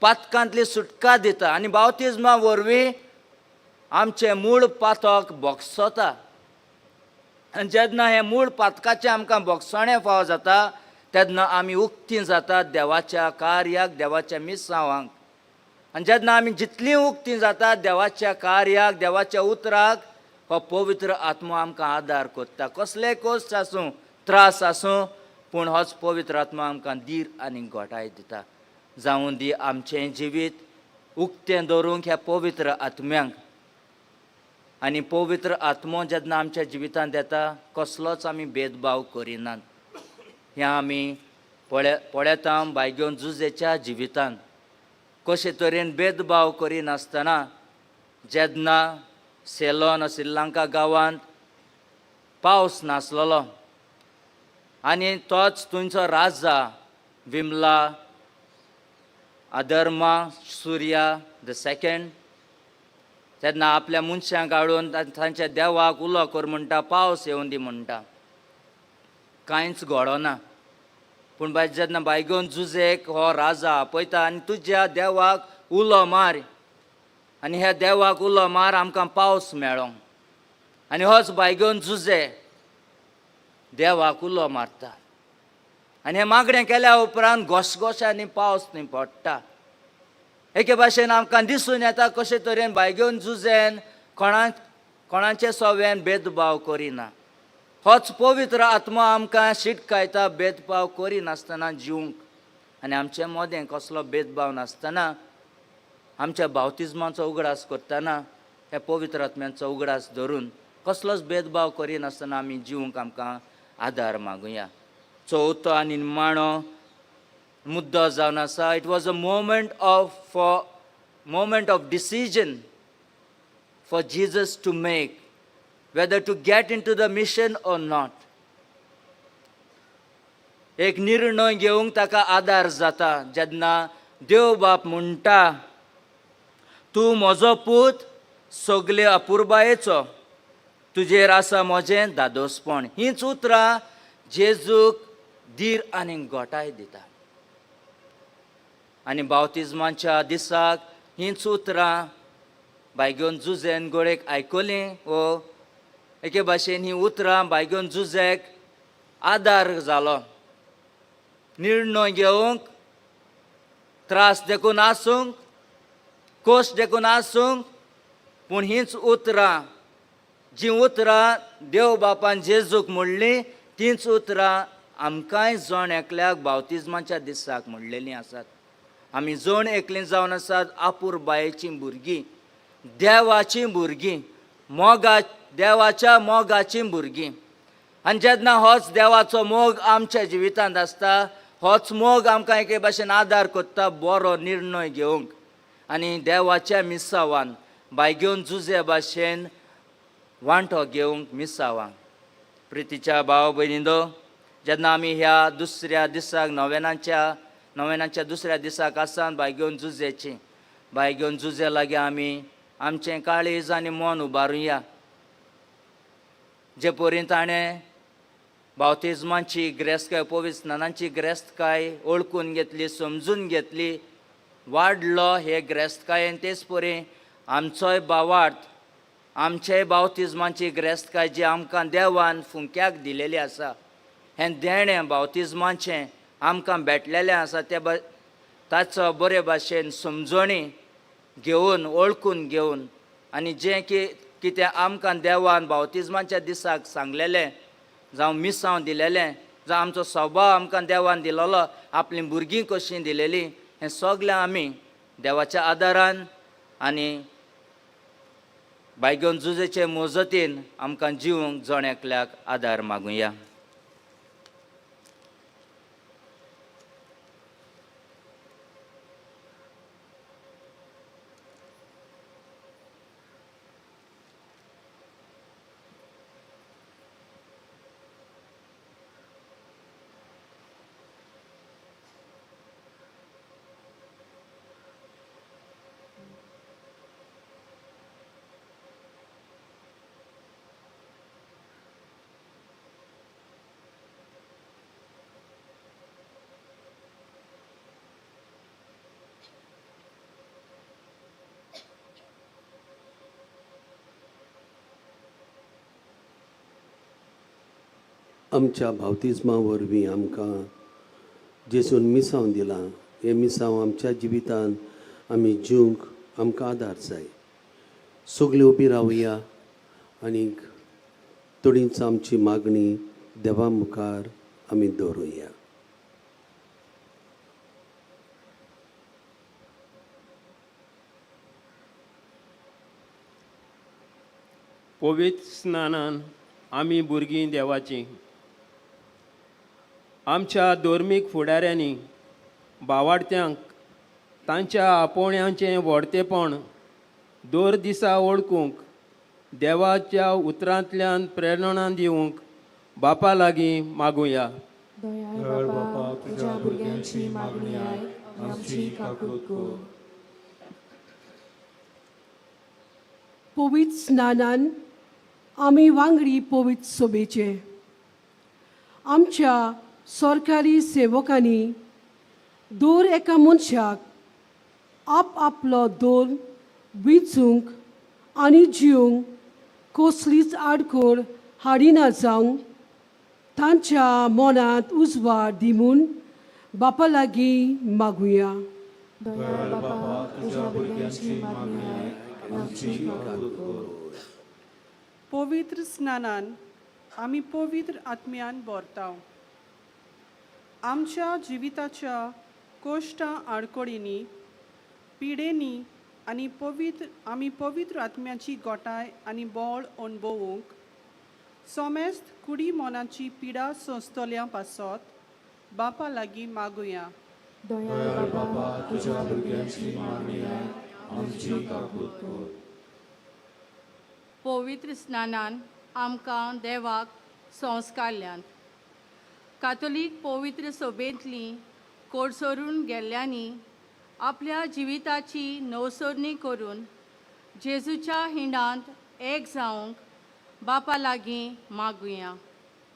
पातकांतली सुटका दिता आनी बावतिजमा वरवीं आमचें मूळ पातक बोगसोता आनी जेन्ना हें मूळ पातकाचें आमकां बोगसोणें फाव जाता तेन्ना आमी उक्तीं जातात देवाच्या कार्याक, देवाच्या मिसावांक आनी जेन्ना आमी जितलीं उक्तीं जातात देवाच्या कार्याक, देवाच्या उतराक, हो पवित्र आत्मो आमकां आदार करता. कसलेय कश्ट आसूं, त्रास आसूं, पूण होच पवित्र आत्मो आमकां धीर आनी घोटाय दिता. जावं दी आमचें जिवीत उक्तें दवरूंक ह्या पवित्र आत्म्यांक आनी पवित्र आत्मो जेन्ना आमच्या जिवितांत येता कसलोच आमी भेदभाव करिनात. हें आमी पळयता बायगेवन जुजेच्या जिवितांत कशे तरेन भेदभाव करिनासतना जेन्ना सेलोन श्रीलंका गांवांत पावस नासलेलो आनी तोच थंयचो राजा विमला अधर्मा सुर्या II तेन्ना आपल्या मनशांक हाडून तांच्या देवाक उलो कर म्हणटा, पावस येवं दी म्हणटा. कांयच घडो ना. पूण जेन्ना बायगेवन जुजेक हो राजा आपयता आनी तुज्या देवाक उलो मार आनी ह्या देवाक उलो मार आमकां पावस मेळो आनी होच बायगेवन जुजे देवाक उलो मारता आनी हें मागणें केल्या उपरांत घोशघोशांनी पावस थंय पडटा. एके भाशेन आमकां दिसून येता कशे तरेन बायगेवन जुजेन कोणाचे सोवेन भेदभाव करिना. होच पवित्र आत्मो आमकां शिटकायता भेदभाव करिनासतना जिवंक आनी आमचे मोदें कसलो भेदभाव नासतना आमच्या बावतिजमाचो उगडास करतना हे पवित्र आत्म्याचो उगडास धरून कसलोच भेदभाव करिनासतना आमी जिवंक आमकां आदार मागुया. चवथो आनी निमाणो मुद्दो जावन आसा, it was a moment of decision for Jesus to make whether to get into the mission or not. एक निर्णय घेवंक ताका आदार जाता जेन्ना देव बाप म्हणटा, तूं म्हजो पूत सगले अपुरबायेचो, तुजेर आसा म्हजें दादोसपण. हीच उतरां जेजूक धीर आनी घोटाय दिता आनी बावतिजमाच्या दिसाक हीच उतरां बायगेवन जुजेन गोळेक आयकलीं वो एके भाशेन ही उतरां बायगेवन जुजेक आदार जालो. निर्णय घेवंक त्रास देखून आसूंक, कश्ट देखून आसूंक, पूण हीच उतरां जीं उतरां देव बापान जेजूक म्हणलीं तींच उतरां आमकांय जण एकल्याक बावतिजमाच्या दिसाक म्हणलेलीं आसात. आमी जण एकलीं जावन आसात आपुरबायेचीं भुरगीं, देवाचीं भुरगीं, देवाच्या मोगाचीं भुरगीं. आनी जेन्ना होच देवाचो मोग आमच्या जिवितांत आसता, होच मोग आमकां एके भाशेन आदार करता बरो निर्णय घेवंक आनी देवाच्या मिसावान बायगेवन जुजे भाशेन वांटो घेवंक मिसावांक. प्रितीच्या भाव भयणींनो, जेन्ना आमी ह्या दुसऱ्या दिसाक नोवेनाच्या दुसऱ्या दिसाक आसात बायगेवन जुजेची, बाय घेवन झुजे लागीं आमी आमचें काळीज आनी मन उबारुया. जे परी ताणें बावतिजमांची ग्रेस्तकाय पवित्र स्नानांची ग्रेस्तकाय ओळखून घेतली, समजून घेतली, वाडलो हे ग्रेस्तकायेन, तेच परी आमचोय भावार्थ, आमचेय बावतिजमांची ग्रेस्तकाय जी आमकां देवान फुंक्याक दिलेली आसा, हें देणें बावतिजमांचें आमकां भेटलेलें आसा, ताचो बरे भाशेन समजणी घेवन, ओळखून घेवन, आनी जें कितें आमकां देवान बावतिजमांच्या दिसाक सांगलेलें, जावं मिसांव दिलेलें, जावं आमचो स्वभाव आमकां देवान दिलेलो, आपलीं भुरगीं कशीं दिलेलीं, हें सगलें आमी देवाच्या आदारान आनी बायगेवन झुजेचे मोजतीन आमकां जिवंक जण एकल्याक आदार मागुया. आमच्या बावतिजमा वरवीं आमकां जेसून मिसांव दिलां, हे मिसांव आमच्या जिवितान आमी जिवंक आमकां आदार जाय. सगळीं उबी रावया आनीक थोडींच आमची मागणी देवा मुखार आमी दवरुया. पवित्र स्नानान आमी भुरगीं देवाचीं. आमच्या धर्मीक फुडाऱ्यांनी भावार्थ्यांक तांच्या आपोवण्यांचें व्हडतेपण दर दिसा ओळखूंक, देवाच्या उतरांतल्यान प्रेरणा दिवंक बापा लागीं मागुया. दयाळ बापा, तुज्या भुरग्यांची मागणी आयक आनी आमची काकूट कर. पवित्र स्नानान आमी वांगडी पवित्र सोबेचे. आमच्या सरकारी सेवकांनी दर एका मनशाक आपलो दोन विचूंक आनी जिवंक कसलीच आडखळ हाडिना जावंक तांच्या मनांत उजवाड दिवून बापा लागीं मागुया. दयाळ बापा, तुज्या भुरग्यांची मागणी आयक आनी आमची काकूट कर. पवित्र स्नानान आमी पवित्र आत्म्यान भरताव. आमच्या जिविताच्या कोश्टां आडकोळींनी, पिडेनी आनी आमी पवित्र आत्म्याची गोटाय आनी बोळ अणभवूंक सोमेस्त कुडी मोनाची पिडा सोंसतल्या पासत बापा लागीं मागुया. दयाळ बापा, तुज्या भुरग्यांची मागणी आयक आमची काकूट कर. पवित्र स्नानान आमकां देवाक संस्कारल्यान. कातोलीक पवित्र सभेंतलीं कोडसरून गेल्ल्यांनी आपल्या जिविताची नवसरणी करून जेजूच्या हिंडांत एक जावंक बापा लागीं मागुया.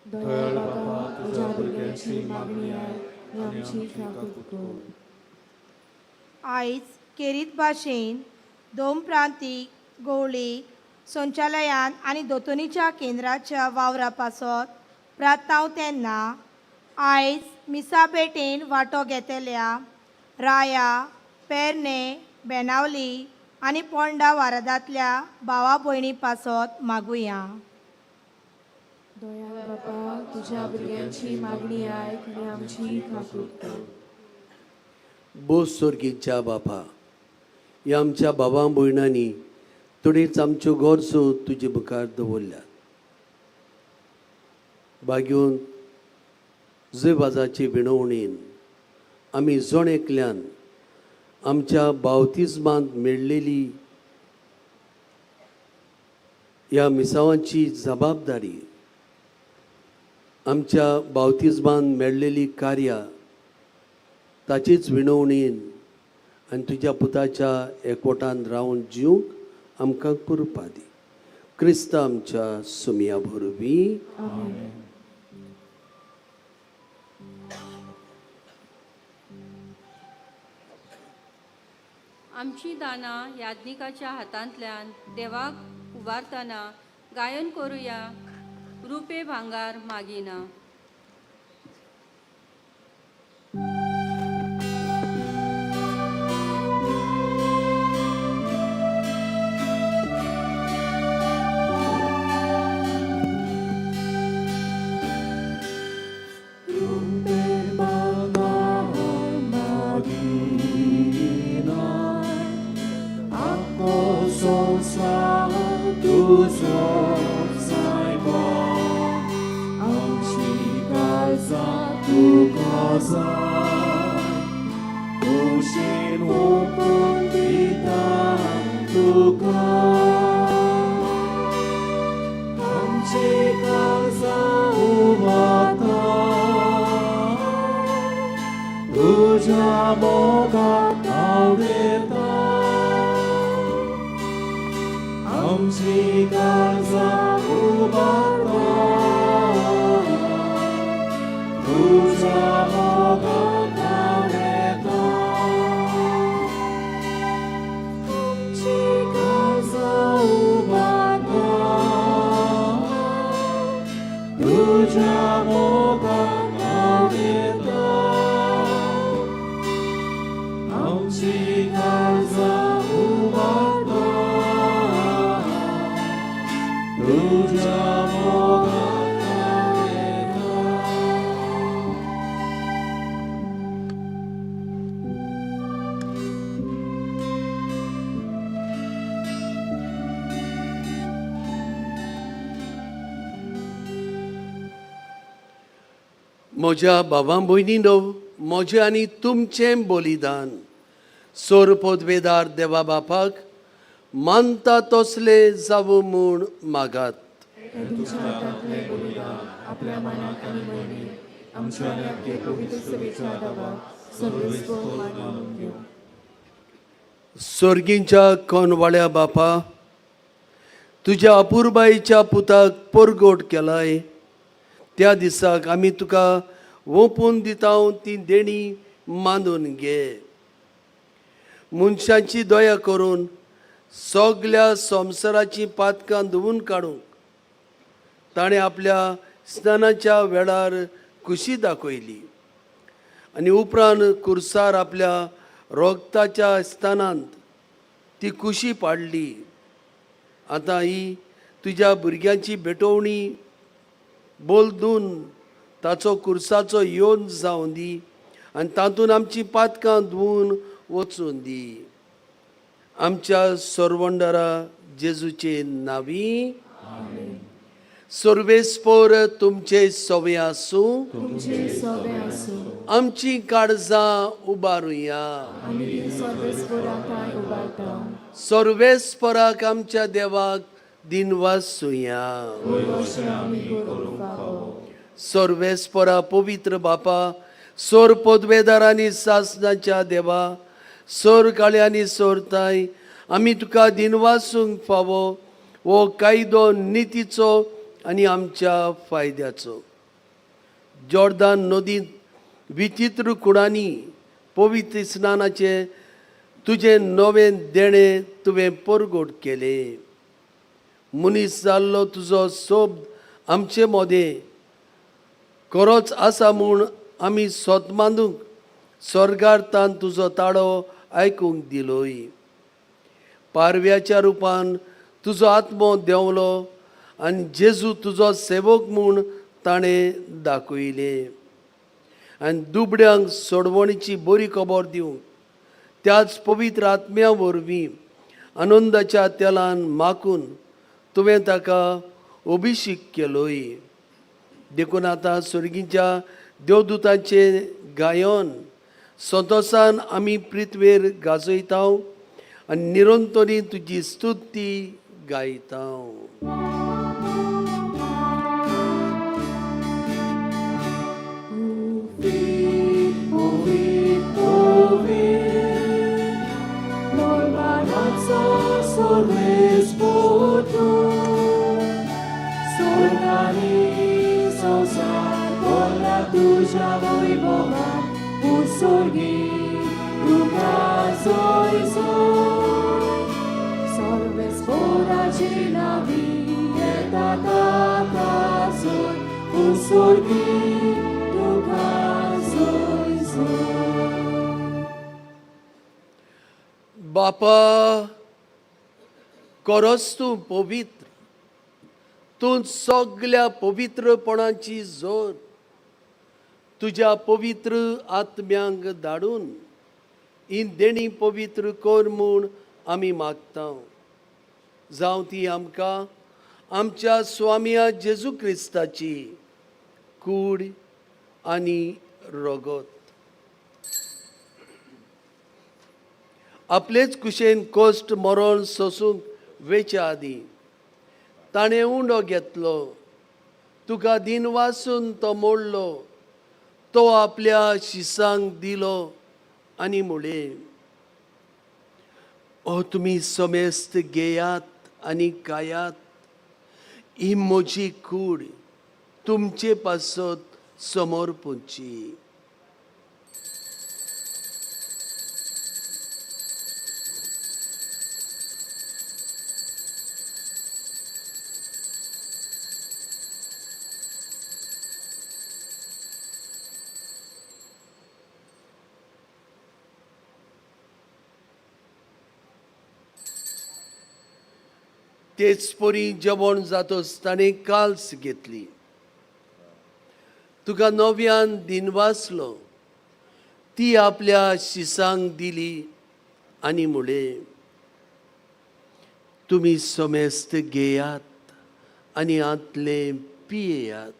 दयाळ बापा, तुज्या भुरग्यांची मागणी आयक आनी आमची काकूट कर. आयज केरीत भाशेन दोन प्रांतीक गवळी संचालयान आनी दोतोनीच्या केंद्राच्या वावरा पासत प्रार्थनाव तेन्ना आयज मिसा पेटेन वांटो घेतल्या राया, पेरने, बेनावली आनी पोंडा वारादांतल्या भावा भयणी पासत मागुया. दयाळ बापा, तुज्या भुरग्यांची मागणी आयक आनी आमची काकूट कर. बोस स्वर्गीच्या बापा, ह्या आमच्या भावां भयणांनी थोडीच आमच्यो गरजो तुजे मुखार दवरल्यात. बागेवन जेबाजाचे विणवणेन आमी जण एकल्यान आमच्या बावतिजमांत मेळलेली ह्या मिसावांची जबाबदारी, आमच्या बावतिजमांत मेळलेली कार्यां ताचीच विणवणेन आनी तुज्या पुताच्या एकवटान रावन जिवंक आमकां कृपा दी. क्रिस्त आमच्या सुमया वरवीं. आमची दानां याज्ञिकाच्या हातांतल्यान देवाक उबारतना गायन करुया, रुपे भांगार मागिना. तुझ्या मोगात आवडेता आमची काळजां उबारता तुझ्या मोगात आवडेता आमची काळजां उबारता तुझ्या मोगात आवडेता आमची काळजां उबारता तुझ्या मोगात आवडेता. म्हज्या भावां भयणीनो, म्हजें आनी तुमचें बलिदान सोर पदवेदार देवा बापाक मानता तसले जावं म्हूण मागात. आपल्या मनात आणि मनी आमच्या आणि आपले पवित्र सभेच्या आदारात सर्वेस्व मानून घेऊ. स्वर्गींच्या कोनवाळ्या बापा, तुज्या अपुरबाईच्या पुताक परगोट केलाय. त्या दिसाक आमी तुका ओपून दिता ती देणी मानून घे. मनशांची दया करून सगळ्या संवसाराची पातकां धुवून काडूंक ताणें आपल्या स्नानाच्या वेळार खुशी दाखयली आनी उपरांत कुर्सार आपल्या रोगताच्या स्थानांत ती खुशी पाडली. आतां ही तुज्या भुरग्यांची भेटवणी बोलदून ताचो कुर्साचो योन जावं दी आनी तातूंत आमची पातकां धुवून वचून दी. आमच्या सोरवंडरा जेजूचे नांवी. सर्वेस्पर तुमचे सवे आसूं. आमची काळजां उबारुया. सर्वेस्पराक आमच्या देवाक दिनवासुया. सर्वेस्परा पवित्र बापा, सोर पदवेदारांनी सासणाच्या देवा, सोर काळ्यांनी सोरताय, आमी तुका दिनवासूंक फावो हो कायदो नितीचो आनी आमच्या फायद्याचो. जॉर्दान नदींत विचित्र कुडांनी पवित्र स्नानाचे तुजें नवें देणें तुवें परगोट केलें. मनीस जाल्लो तुजो सोब आमचे मोदें खरोच आसा म्हूण आमी सोतमांदूंक स्वर्गार्थान तुजो ताळो आयकूंक दिलोय. पारव्याच्या रुपान तुजो आत्मो देंवलो आनी जेजू तुजो सेवक म्हूण ताणें दाखयलें. आनी दुबड्यांक सोडवणीची बरी खबर दिवंक त्याच पवित्र आत्म्या वरवीं आनंदाच्या तेलान माखून तुवें ताका अभिषेक केलोय. देखून आतां स्वर्गीच्या देवदूतांचे गायन संतोशान आमी पृथ्वेर गाजयता आनी निरंतरी तुजी स्तुती गायता. sorgi tuka soy Salves poraci navi etata soy sorgi tuka soy बापा खरोच तूं पवित्र, तूं सगळ्या पवित्रपणाची जोर तुज्या पवित्र आत्म्यांक धाडून ही देणी पवित्र कर म्हूण आमी मागता. जावं ती आमकां आमच्या स्वामिया जेजू क्रिस्ताची कूड आनी रगत. आपलेच कुशेन कश्ट मरण सोसूंक वेच्या आदीं ताणें उंडो घेतलो, तुका दिन वासून तो मोडलो, तो आपल्या शिसांक दिलो आनी म्हळें, ओ तुमी समेस्त घेयात आनी खायात, ही म्हजी कूड तुमचे पासत समोर पोवची. तेच परी जेवण जातोच ताणें काल्स घेतली, तुका नव्यान दिन वासलो, ती आपल्या शिसांक दिली आनी म्हळें, तुमी समेस्त घेयात आनी आंतले पियेयात,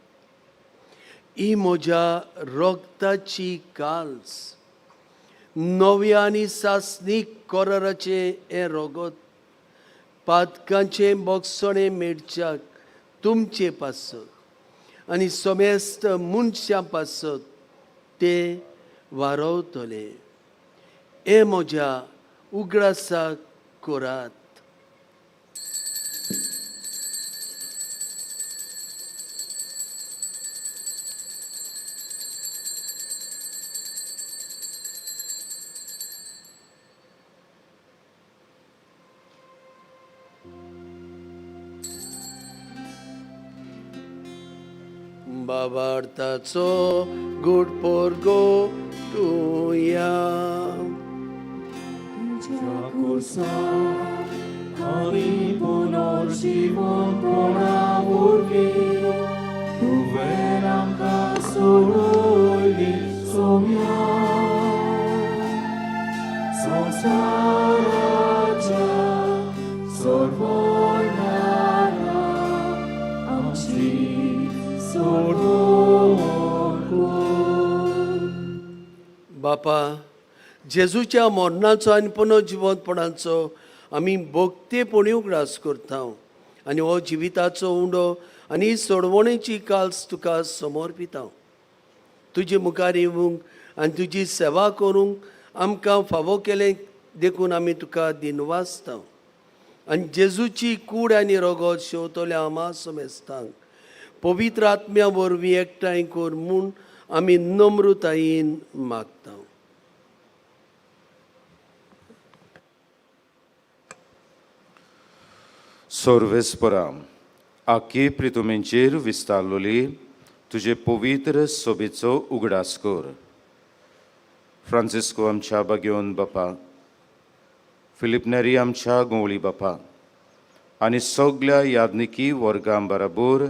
ही म्हज्या रोगताची काल्स, नव्या आनी सासणीक कोराराचें हें रगत पातकांचे बोगसणे मेडच्याक तुमचे पासत आनी समेस्त मनशां पासत ते वारवतले. हे म्हज्या उगडासाक करात. बाबार्थाचो गूड पोरगो तुया तुझ्या कुर्साक आनी पुनर्जीवन कोणा वरवीं तुवें आमकां सोडूयली सोम्या संवसाराच्या सर्वज्ञाना आमची बापा, जेजूच्या मरणाचो आनी पुनर्जिवनपणाचो आमी भोगतेपणी उगडास करता आनी हो जिविताचो उंडो आनी सोडवणेची काल्स तुका समर्पिता. तुजे मुखार येवंक आनी तुजी सेवा करूंक आमकां फावो केलें देखून आमी तुका दिनवासता आनी जेजूची कूड आनी रगत शेवतल्या आमा समेस्तांक पवित्र आत्म्या वरवीं एकठांय कर म्हूण आमी नम्रतायेन मागता. सर्वेस्परा आख्खी प्रितुमेंचेर विस्तारलोली तुजे पवित्र सोबेचो उगडास कर. फ्रांसिस्को आमच्या बागेवन बापा, फिलिप नेरी आमच्या गोवळी बापा आनी सगळ्या याज्ञिकी वर्गां बराबर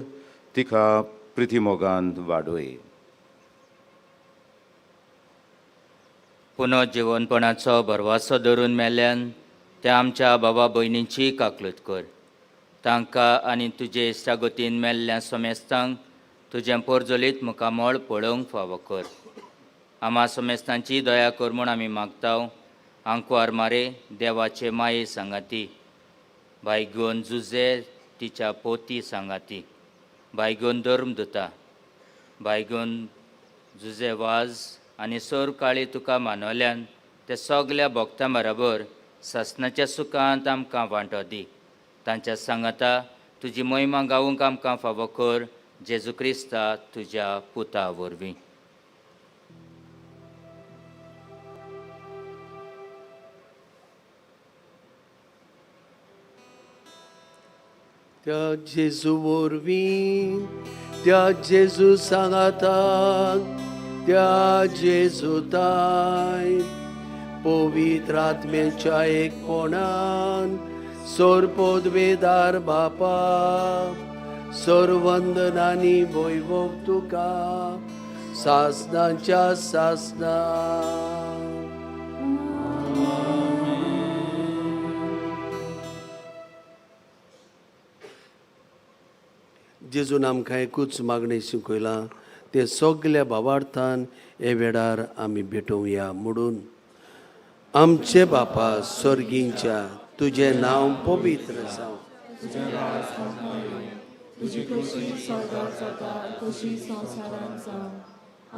तिका प्रिथिमोगान वाडोय. पुनर्जीवनपणाचो भरवासो धरून मेल्यान त्या आमच्या बाबा भयणींची काकलूत कर. तांकां आनी तुजे इश्टागतीन मेल्ल्या समेस्तांक तुजें पोरजोलीत मुखामोळ पळोवंक फावो कर. आमा समेस्तांची दया कर म्हूण आमी मागता. आंकवार मारे देवाचे माये सांगाती, भायगोन जुजे तिच्या पोती सांगाती, भायगोन धर्मदुता, भायगोन जुजे वाज आनी सोर काळी तुका मानवल्यान ते सगल्या भक्तां बरोबर ससनाच्या सुखांत आमकां वांटो दी. तांच्या सांगाता तुजी महिमा गावूंक आमकां फावो कर. जेजू क्रिस्ता तुज्या पुता वरवीं. त्या जेजू वरवीं त्या जेजू सांगाताक त्या जेजूताय पवित्र आत्म्याच्या एकपणान सोरपोदवेदार बापा सर्वंदनांनी वैभव तुका सासनाच्या सासना. जेजून आमकां एकूच मागणी शिकयलां ते सगल्या भावार्थान हे वेळार आमी भेटोवया म्हणून. आमचे बापा स्वर्गींच्या तुझे नांव पवित्र जावं. तुजी कशी स्वर्गात जाता तशी संवसारांत जावं.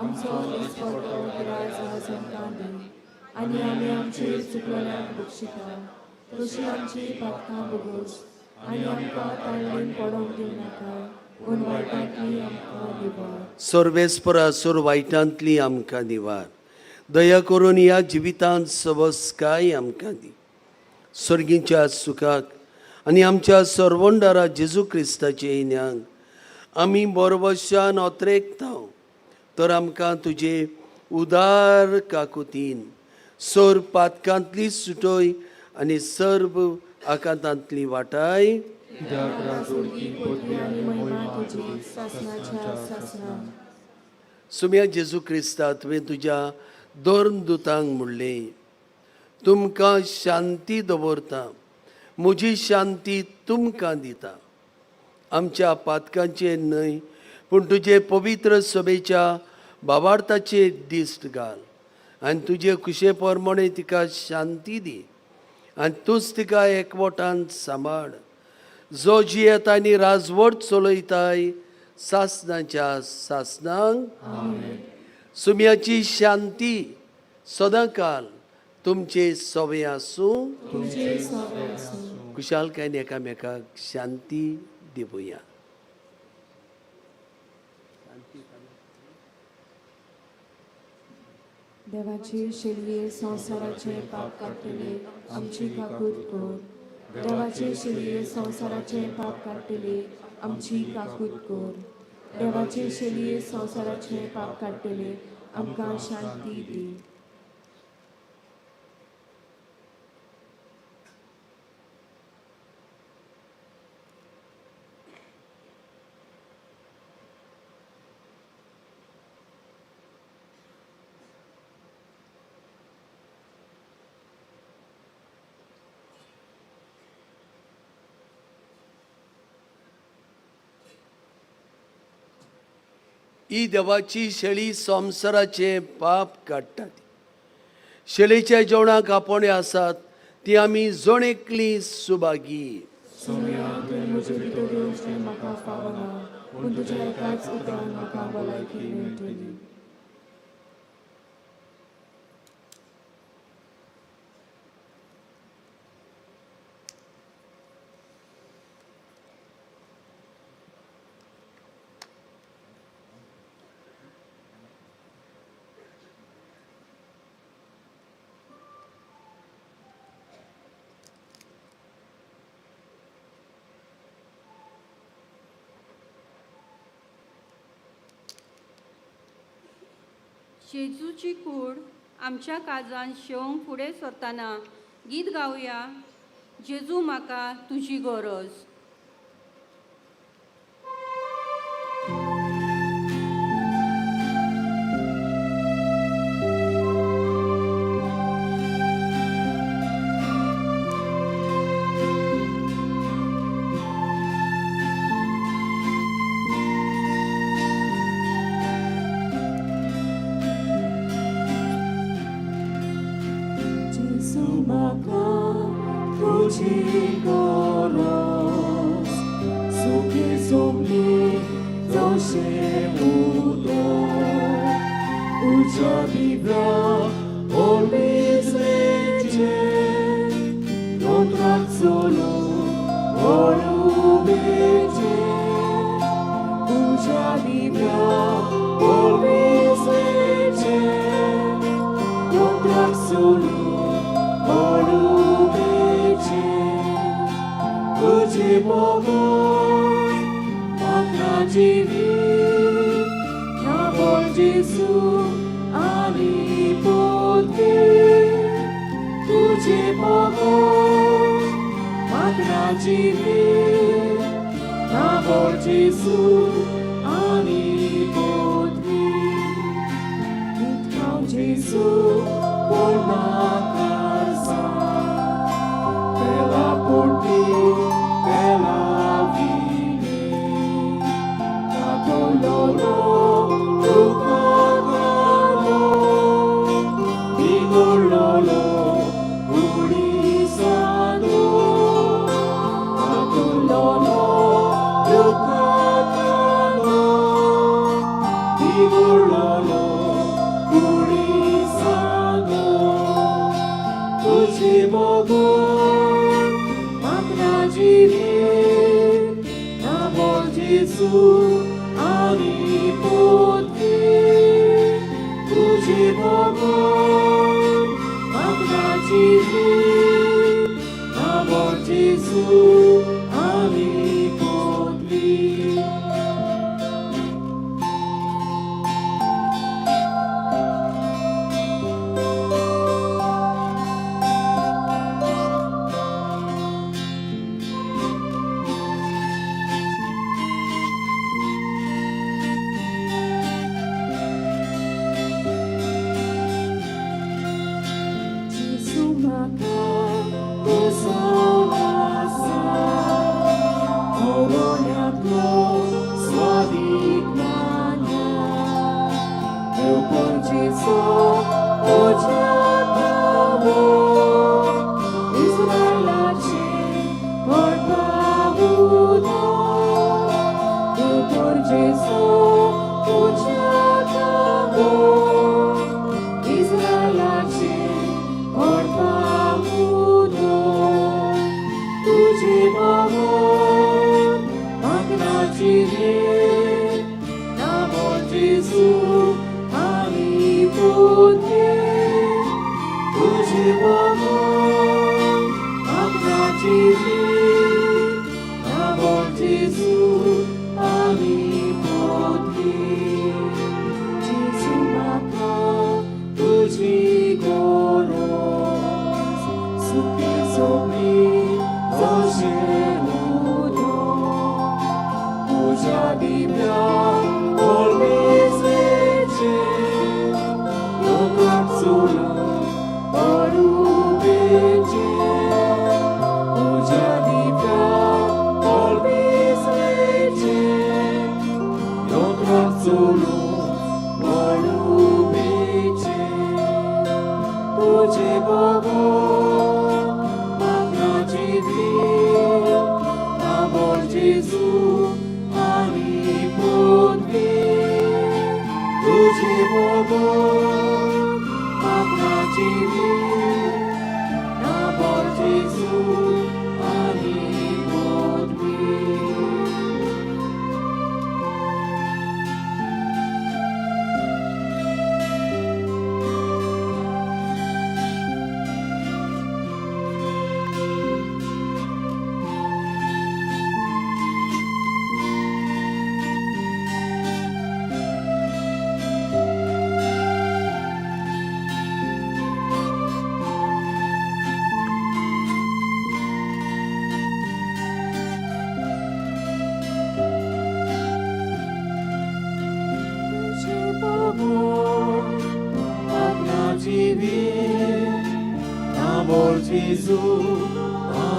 आमचो दिसपट्टो गिराय आज आमकां दी आनी आमी आमचेर चुकलेल्यांक बक्षिता तशी आमची पातकां बगोस आनी आमकां ताळणेन पडोवंक दिवं नाका पूण वायटांतली आमकां निवार. सर्वेस्परा सुर वायटांतली आमकां निवार. दया करून ह्या जिवितांत सवस्काय आमकां दी. सर्गीच्या सुखाक आनी आमच्या सर्वंडारा जेजू क्रिस्ताचे इन्यांक आमी बरवशान ओत्रेकताव तर आमकां तुजे उदार काकुतीन सर पातकांतली सुटोय आनी सर्व आकांतांतली वाटाय सुम्या जेजू क्रिस्ता तुवें तुज्या दोन दुतांक म्हणलें तुमकां शांती दवरता म्हजी शांती तुमकां दिता. आमच्या पातकांचेर न्हय पूण तुजे पवित्र सभेच्या भावार्थाचेर दिश्ट घाल आनी तुजे कुशे प्रमाणे तिका शांती दी आनी तूंच तिका एकवटान सांबाळ. जो जियेता आनी राजवट चलयताय सासनाच्या सासनांक सुम्याची शांती सदां काल तुमचे सवे आसूं. कुशालकायेन एकामेकाक शांती दिवया. देवाची शिलये संवसाराचे पाप काडटले आमची काकूट कोर. देवाचे शिलये संवसाराचे पाप काडटले आमची काकूट कोर. देवाचे शिलये संवसाराचे पाप काडटले आमकां शांती दी. ही देवाची शेळी संवसाराचे पाप काडटा. शेळीच्या जेवणाक आपण आसात ती आमी जण एकली सुभागी. म्हाका फावना पूण तुज्या एकाच उतरान म्हाका भलायकी मेळटली. जेजूची कूड आमच्या काळजान शेवंक फुडें सरतना गीत गावया. जेजू म्हाका तुजी गरज. tuji goros, suki somni doshe mudo, uja vibra always leche, non razzolo olu beche, uja vibra always leche, non razzolo olu beche, uji mogo जिवी नाबोल जेसू आनी पोतके तुझे बघो मागना जिवी नाबोल जेसू आनी पोतके नितकाव जेसू पोलना Karsa pela por ti pela vida Lolo, Lukagalo, Digo Lolo, Urisado, Lolo, Lukagalo, Digo Lolo, Urisado, Tuji Bogo, Magna Jivi, Namo Jesus.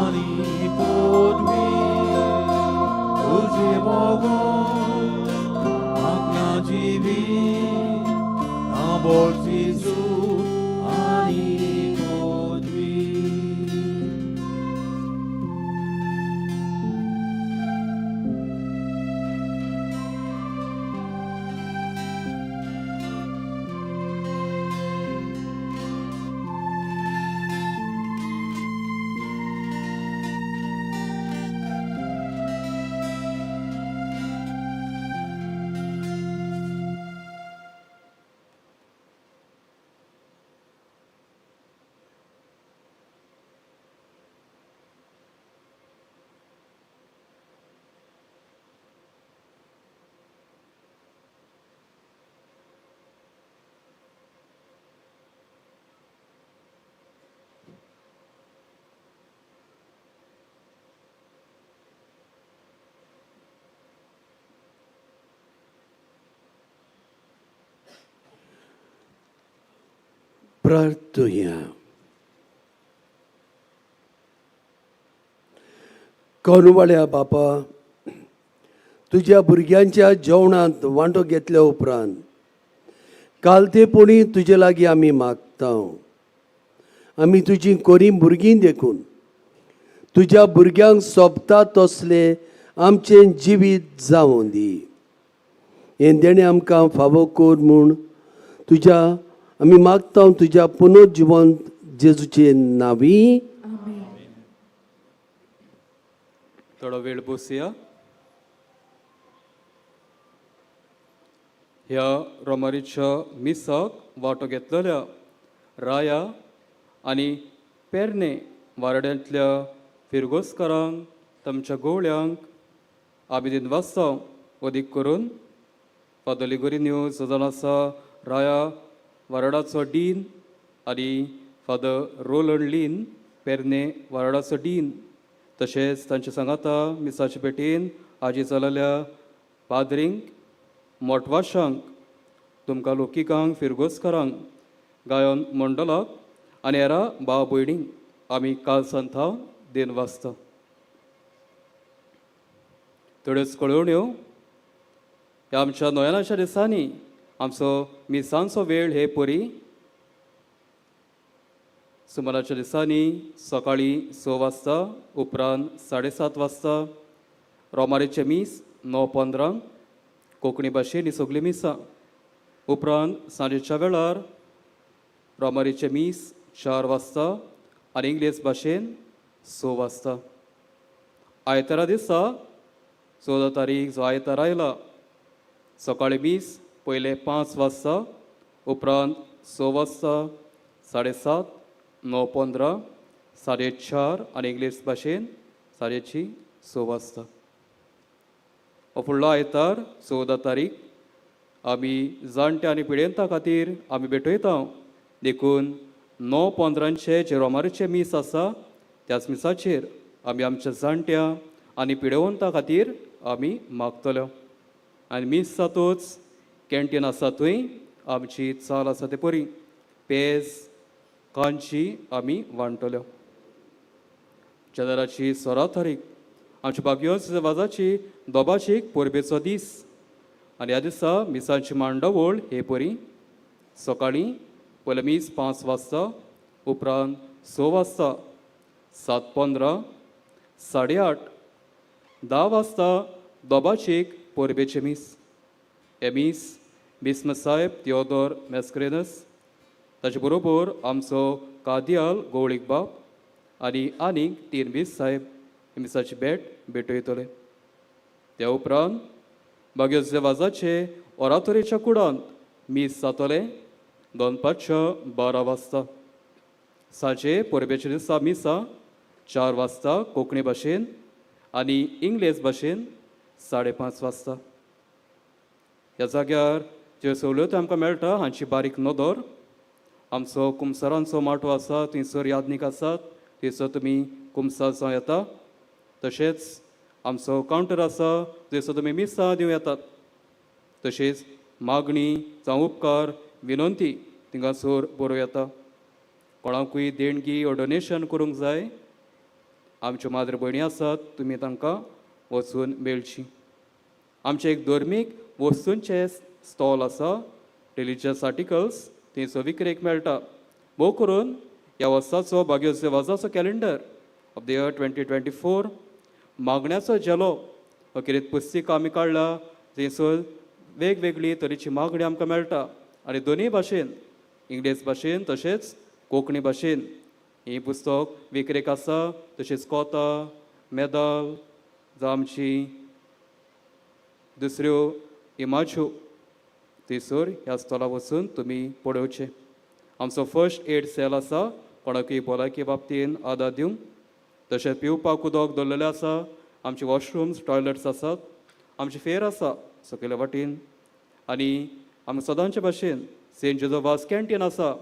आनी पोतके तुझे बघो मागना जिवी नाबो जेसू आनी पोतके प्रार्थुया. कोनवाड्या बापा, तुझ्या भुरग्यांच्या जेवणांत वांटो घेतल्या उपरांत कालतेपणी तुजे लागीं आमी मागता. आमी तुजी कोरी भुरगीं देखून तुज्या भुरग्यांक सोबता तसले आमचें जिवीत जावं दी. हें देणें आमकां फावो कर म्हूण तुज्या आमी मागता तुज्या पुनर्जिवंत जेजूचे नांवी. थोडो वेळ बसया. ह्या रोमारीच्या मिसाक वांटो घेतलेल्या राया आनी पेरणे वारड्यांतल्या फिरगोसकारांक तांच्या गोवळ्यांक आमी दिन वाचता. अदीक करून फादर लिगोरिन्यो सजन आसा राया वारडाचो डीन आनी फादर रोलंड लीन पेरणे वारडाचो डीन, तशेंच तांचे सांगाता मिसाचे भेटेन आजी चलल्या पाद्रींक, मोटवाशांक, तुमकां लोकिकांक, फिरगोसकारांक, गायन मंडलाक आनी हेरा भाव भयणींक आमी काल सांतांव दिन वाचता. थोड्योच कळवण्यो. ह्या आमच्या नोयनाच्या दिसांनी आमचो मिसांचो वेळ हे परी. सुमाराच्या दिसांनी सकाळीं 6 वाजता, उपरांत 7:30 वाजता. रोमारीचे मीस 9:15 कोंकणी भाशेन ही सगळीं मिसां. उपरांत सांजेच्या वेळार रोमारीचे मीस 4 वाजता आनी इंग्लीश भाशेन 6 वाजता. आयतारा दिसा 14 तारीख जो आयतार आयला, सकाळीं मीस पयले 5 वाजता, उपरांत 6 वाजता, 7:30, 9:15, 4:30 आनी इंग्लीश भाशेन 6:30 वाजता. हो फुडलो आयतार 14 तारीख आमी जाणटे आनी पिडेंता खातीर आमी भेटयता. देखून 9:15 जे रोमारीचे मीस आसा त्याच मिसाचेर आमी आमच्या जाणट्या आनी पिडेवंतां खातीर आमी मागतल्यो. आनी मीस जातूच कॅन्टीन आसा थंय आमची चाल आसा ते परी पेज कांची आमी वांटल्यो. शेजाराची 16 तारीख आमच्या भाग्योस वाजाची दोबाचीक पोरबेचो दीस. आनी ह्या दिसा मिसांची मांडवळ हे परी. सकाळीं पयले मीस 5 वाजता, उपरांत 6 वाजता, 7:15, 8:30, 10 वाजता दोबाचीक पोरबेचे मीस. हे मीस बिस्म साहेब थियोदोर मेस्क्रेनस, ताचे बरोबर आमचो कादियाल गवळीक बाब आनी आनीक 3 मीस साहेब हे मिसाची भेटयतले. त्या उपरांत बागेज वाजाचे ओरातोरेच्या कुडांत मीस जातले 2:12 वाजता. सांजे पोरबेच्या दिसा मिसा 4 वाजता कोंकणी भाशेन आनी इंग्लीश भाशेन 5:30 वाजता. ह्या जाग्यार ज्यो सवलती आमकां मेळटा हांची बारीक नदर. आमचो कुमसारांचो माटो आसा, थंयसर यादनीक आसात, थंयसर तुमी कुमसार जावं येता. तशेंच आमचो कावंटर आसा, थंयसर तुमी मिसां दिवं येतात. तशेंच मागणी जावं उपकार विनंती थिंगासर बरोवं येता. कोणाकूय देणगी वा डोनेशन करूंक जाय, आमच्यो माद्र भयणी आसात, तुमी तांकां वचून मेळची. आमचें एक धर्मीक वस्तूंचें स्टॉल आसा, रिलिजियस आर्टिकल्स, थंयसर विक्रेक मेळटा. भोव करून ह्या वर्साचो बागेज वाजाचो कॅलेंडर ऑफ द इयर 2024 मागण्याचो जेलो हो कितें पुस्तिका आमी काडला. थंयसर वेगवेगळी तरेची मागणी आमकां मेळटा आनी दोनूय भाशेन, इंग्लीश भाशेन तशेंच कोंकणी भाशेन ही पुस्तक विक्रेक आसा. तशेंच कोतां, मेदाल जावं आमची दुसऱ्यो इमाज्यो थंयसर ह्या स्टॉलार वचून तुमी पळोवचें. आमचो फर्स्ट एड सेल आसा कोणाकूय भलायकी बाबतीन आदार दिवंक. तशेंच पिवपाक उदक दवरलेलें आसा. आमचे वॉशरूम्स, टॉयलेट्स आसात. आमची फेर आसा सकयल्या वाटेन. आनी आमी सदांचे भाशेन सेंट जोजोफास कॅन्टीन आसा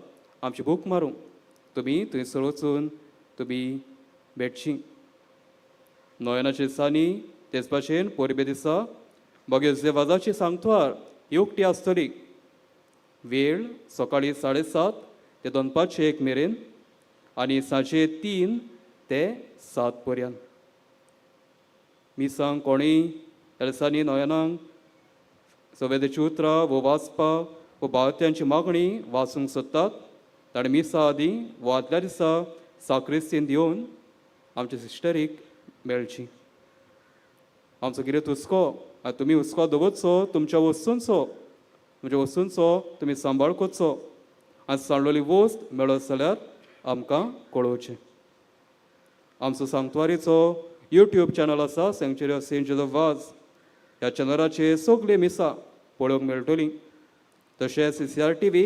आमची भूक मारूंक. तुमी थंयसर वचून तुमी भेटची. नोयनाच्या दिसांनी तेच भाशेन पोरबे दिसा बागेज वाजाची सांगतवार ही उक्ती आसतली. वेळ सकाळीं 7:30 ते 2:05 मेरेन आनी सांजे 3 ते 7 पर्यंत. मिसांग कोणीय एल्सांनी नोवेनांक सवेदेची उतरां वो वाचपाक वो बावत्यांची मागणी वाचूंक सोदतात ताणें मिसा आदीं वो आदल्या दिसा साक्रिस्तीन दिवन आमच्या सिस्टरीक मेळची. आमचो कितें हुस्को तुमी हुस्को दवरचो तुमच्या वस्तूंचो तुमी सांबाळ करचो आनी सांडलोली वस्त मेळत जाल्यार आमकां कळोवचें. आमचो सांक्वारीचो यूट्यूब चॅनल आसा सँक्च्युरी ऑफ सेंट जोसेफ वाज. ह्या चॅनलाचेर सगळीं मिसां पळोवंक मेळटलीं. तशेंच CCR TV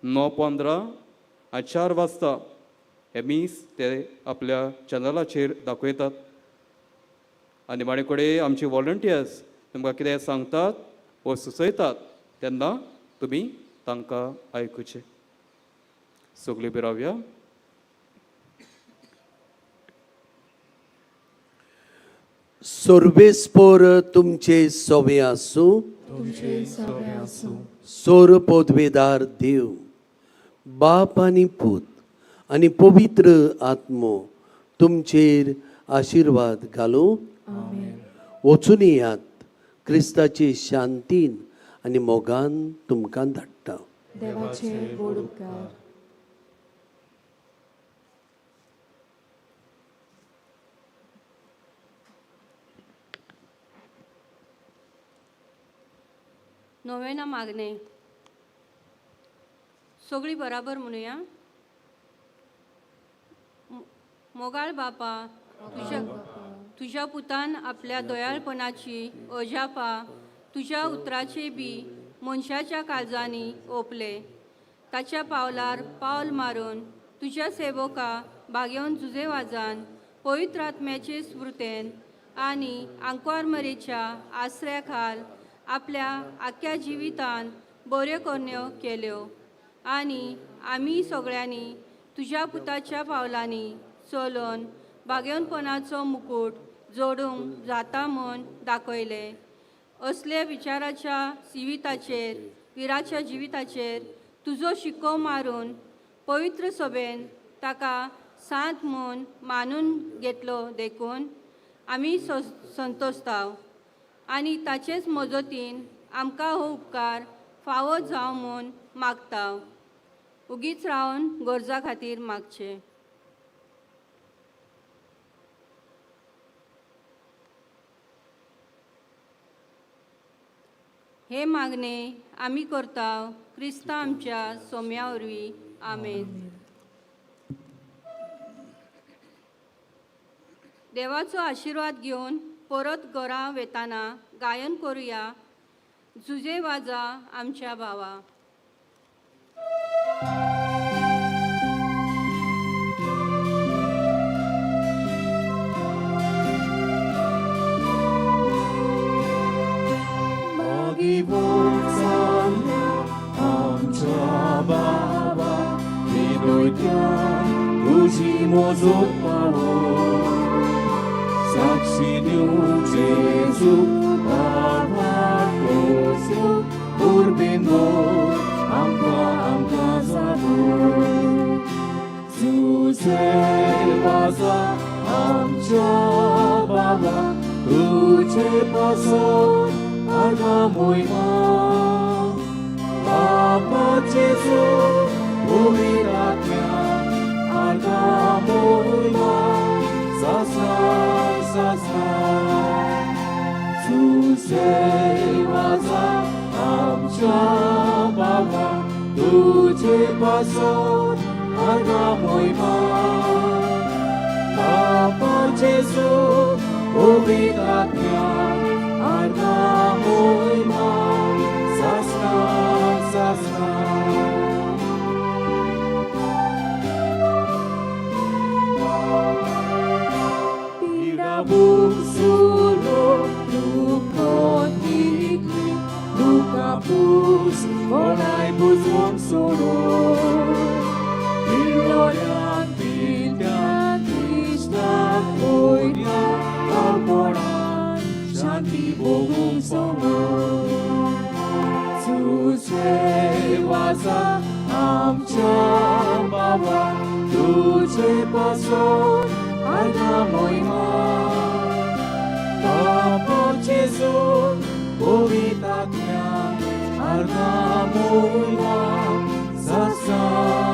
9:15 आनी 4 वाजता हे मीस ते आपल्या चॅनलाचेर दाखयतात. आनी निमाणे कडेन आमचे वॉलंटियर्स तुमकां कितें सांगतात व सुचयतात तेन्ना तुमी तांकां आयकुचें. सगळीं बी रावया. सोर्बेस्पोर तुमचे सोबे आसूं. सोर पोदवेदार देव बाप आनी पूत आनी पवित्र आत्मो तुमचेर आशिर्वाद घालूं. वचून येयात क्रिस्ताचे शांतीन आनी मोगान तुमकां धाडटा. देवाचे गोड उपकार. नोवेना मागणे. सगळीं बराबर म्हणुया. मोगाळ बापा तुझ्या पुतान आपल्या दोयाळपणाची अजापा तुझ्या उतराचे बी मनशाच्या काळजांनी ओपले. ताच्या पावलार पावल मारून तुझ्या सेवका बागेवन झुजे वाजान पवित्र आत्म्याचे स्मृतेन आनी आंकवारमरेच्या आसऱ्या खाल आपल्या आख्या जिवितान बऱ्यो कोन्यो केल्यो. आनी आमी सगळ्यांनी तुझ्या पुताच्या पावलांनी चलोवन बागेवनपणाचो मुकूट जोडूंक जाता म्हूण दाखयले. असले विचाराच्या जिविताचेर विराच्या जिविताचेर तुजो शिक्को मारून पवित्र सभेन ताका सांत म्हूण मानून घेतलो देखून आमी संतोसताव. आनी ताचेच मजतीन आमकां हो उपकार फावो जावं म्हूण मागताव. उगीच रावन गरजा खातीर मागचें. हे मागणे आमी करताव क्रिस्ता आमच्या सोम्या वरवीं. आमेन. देवाचो आशिर्वाद घेवन परत घरा वेताना गायन करुया झुजे वाजा आमच्या भावा. आमच्या बाबा विनोद्या तुझी मोजूक पावो साक्षी दिवं जेजू बाबाकोसो उर्बेनो आमकां जागो तुझे वाजा आमच्या बाबा तुझे पासून आगामोयमा Papa Jesu, Umiratnya, Agamoyma, Sasa, Tuze waza, Amcha Baba, Tuje pason, Agamoyma, Papa Jesu, Umiratnya, Agamoyma, Sasa. Solo lukonikli lukapus olay buzong solo Iloyan tindan Krishna koyna kalporan Shanti bogum songo Tuze waza आमच्या बाबा तुझे पासून आर्गा मोहिमा बाबो जेजू पवित्र आत्म्या आर्गा मोहिमा ससा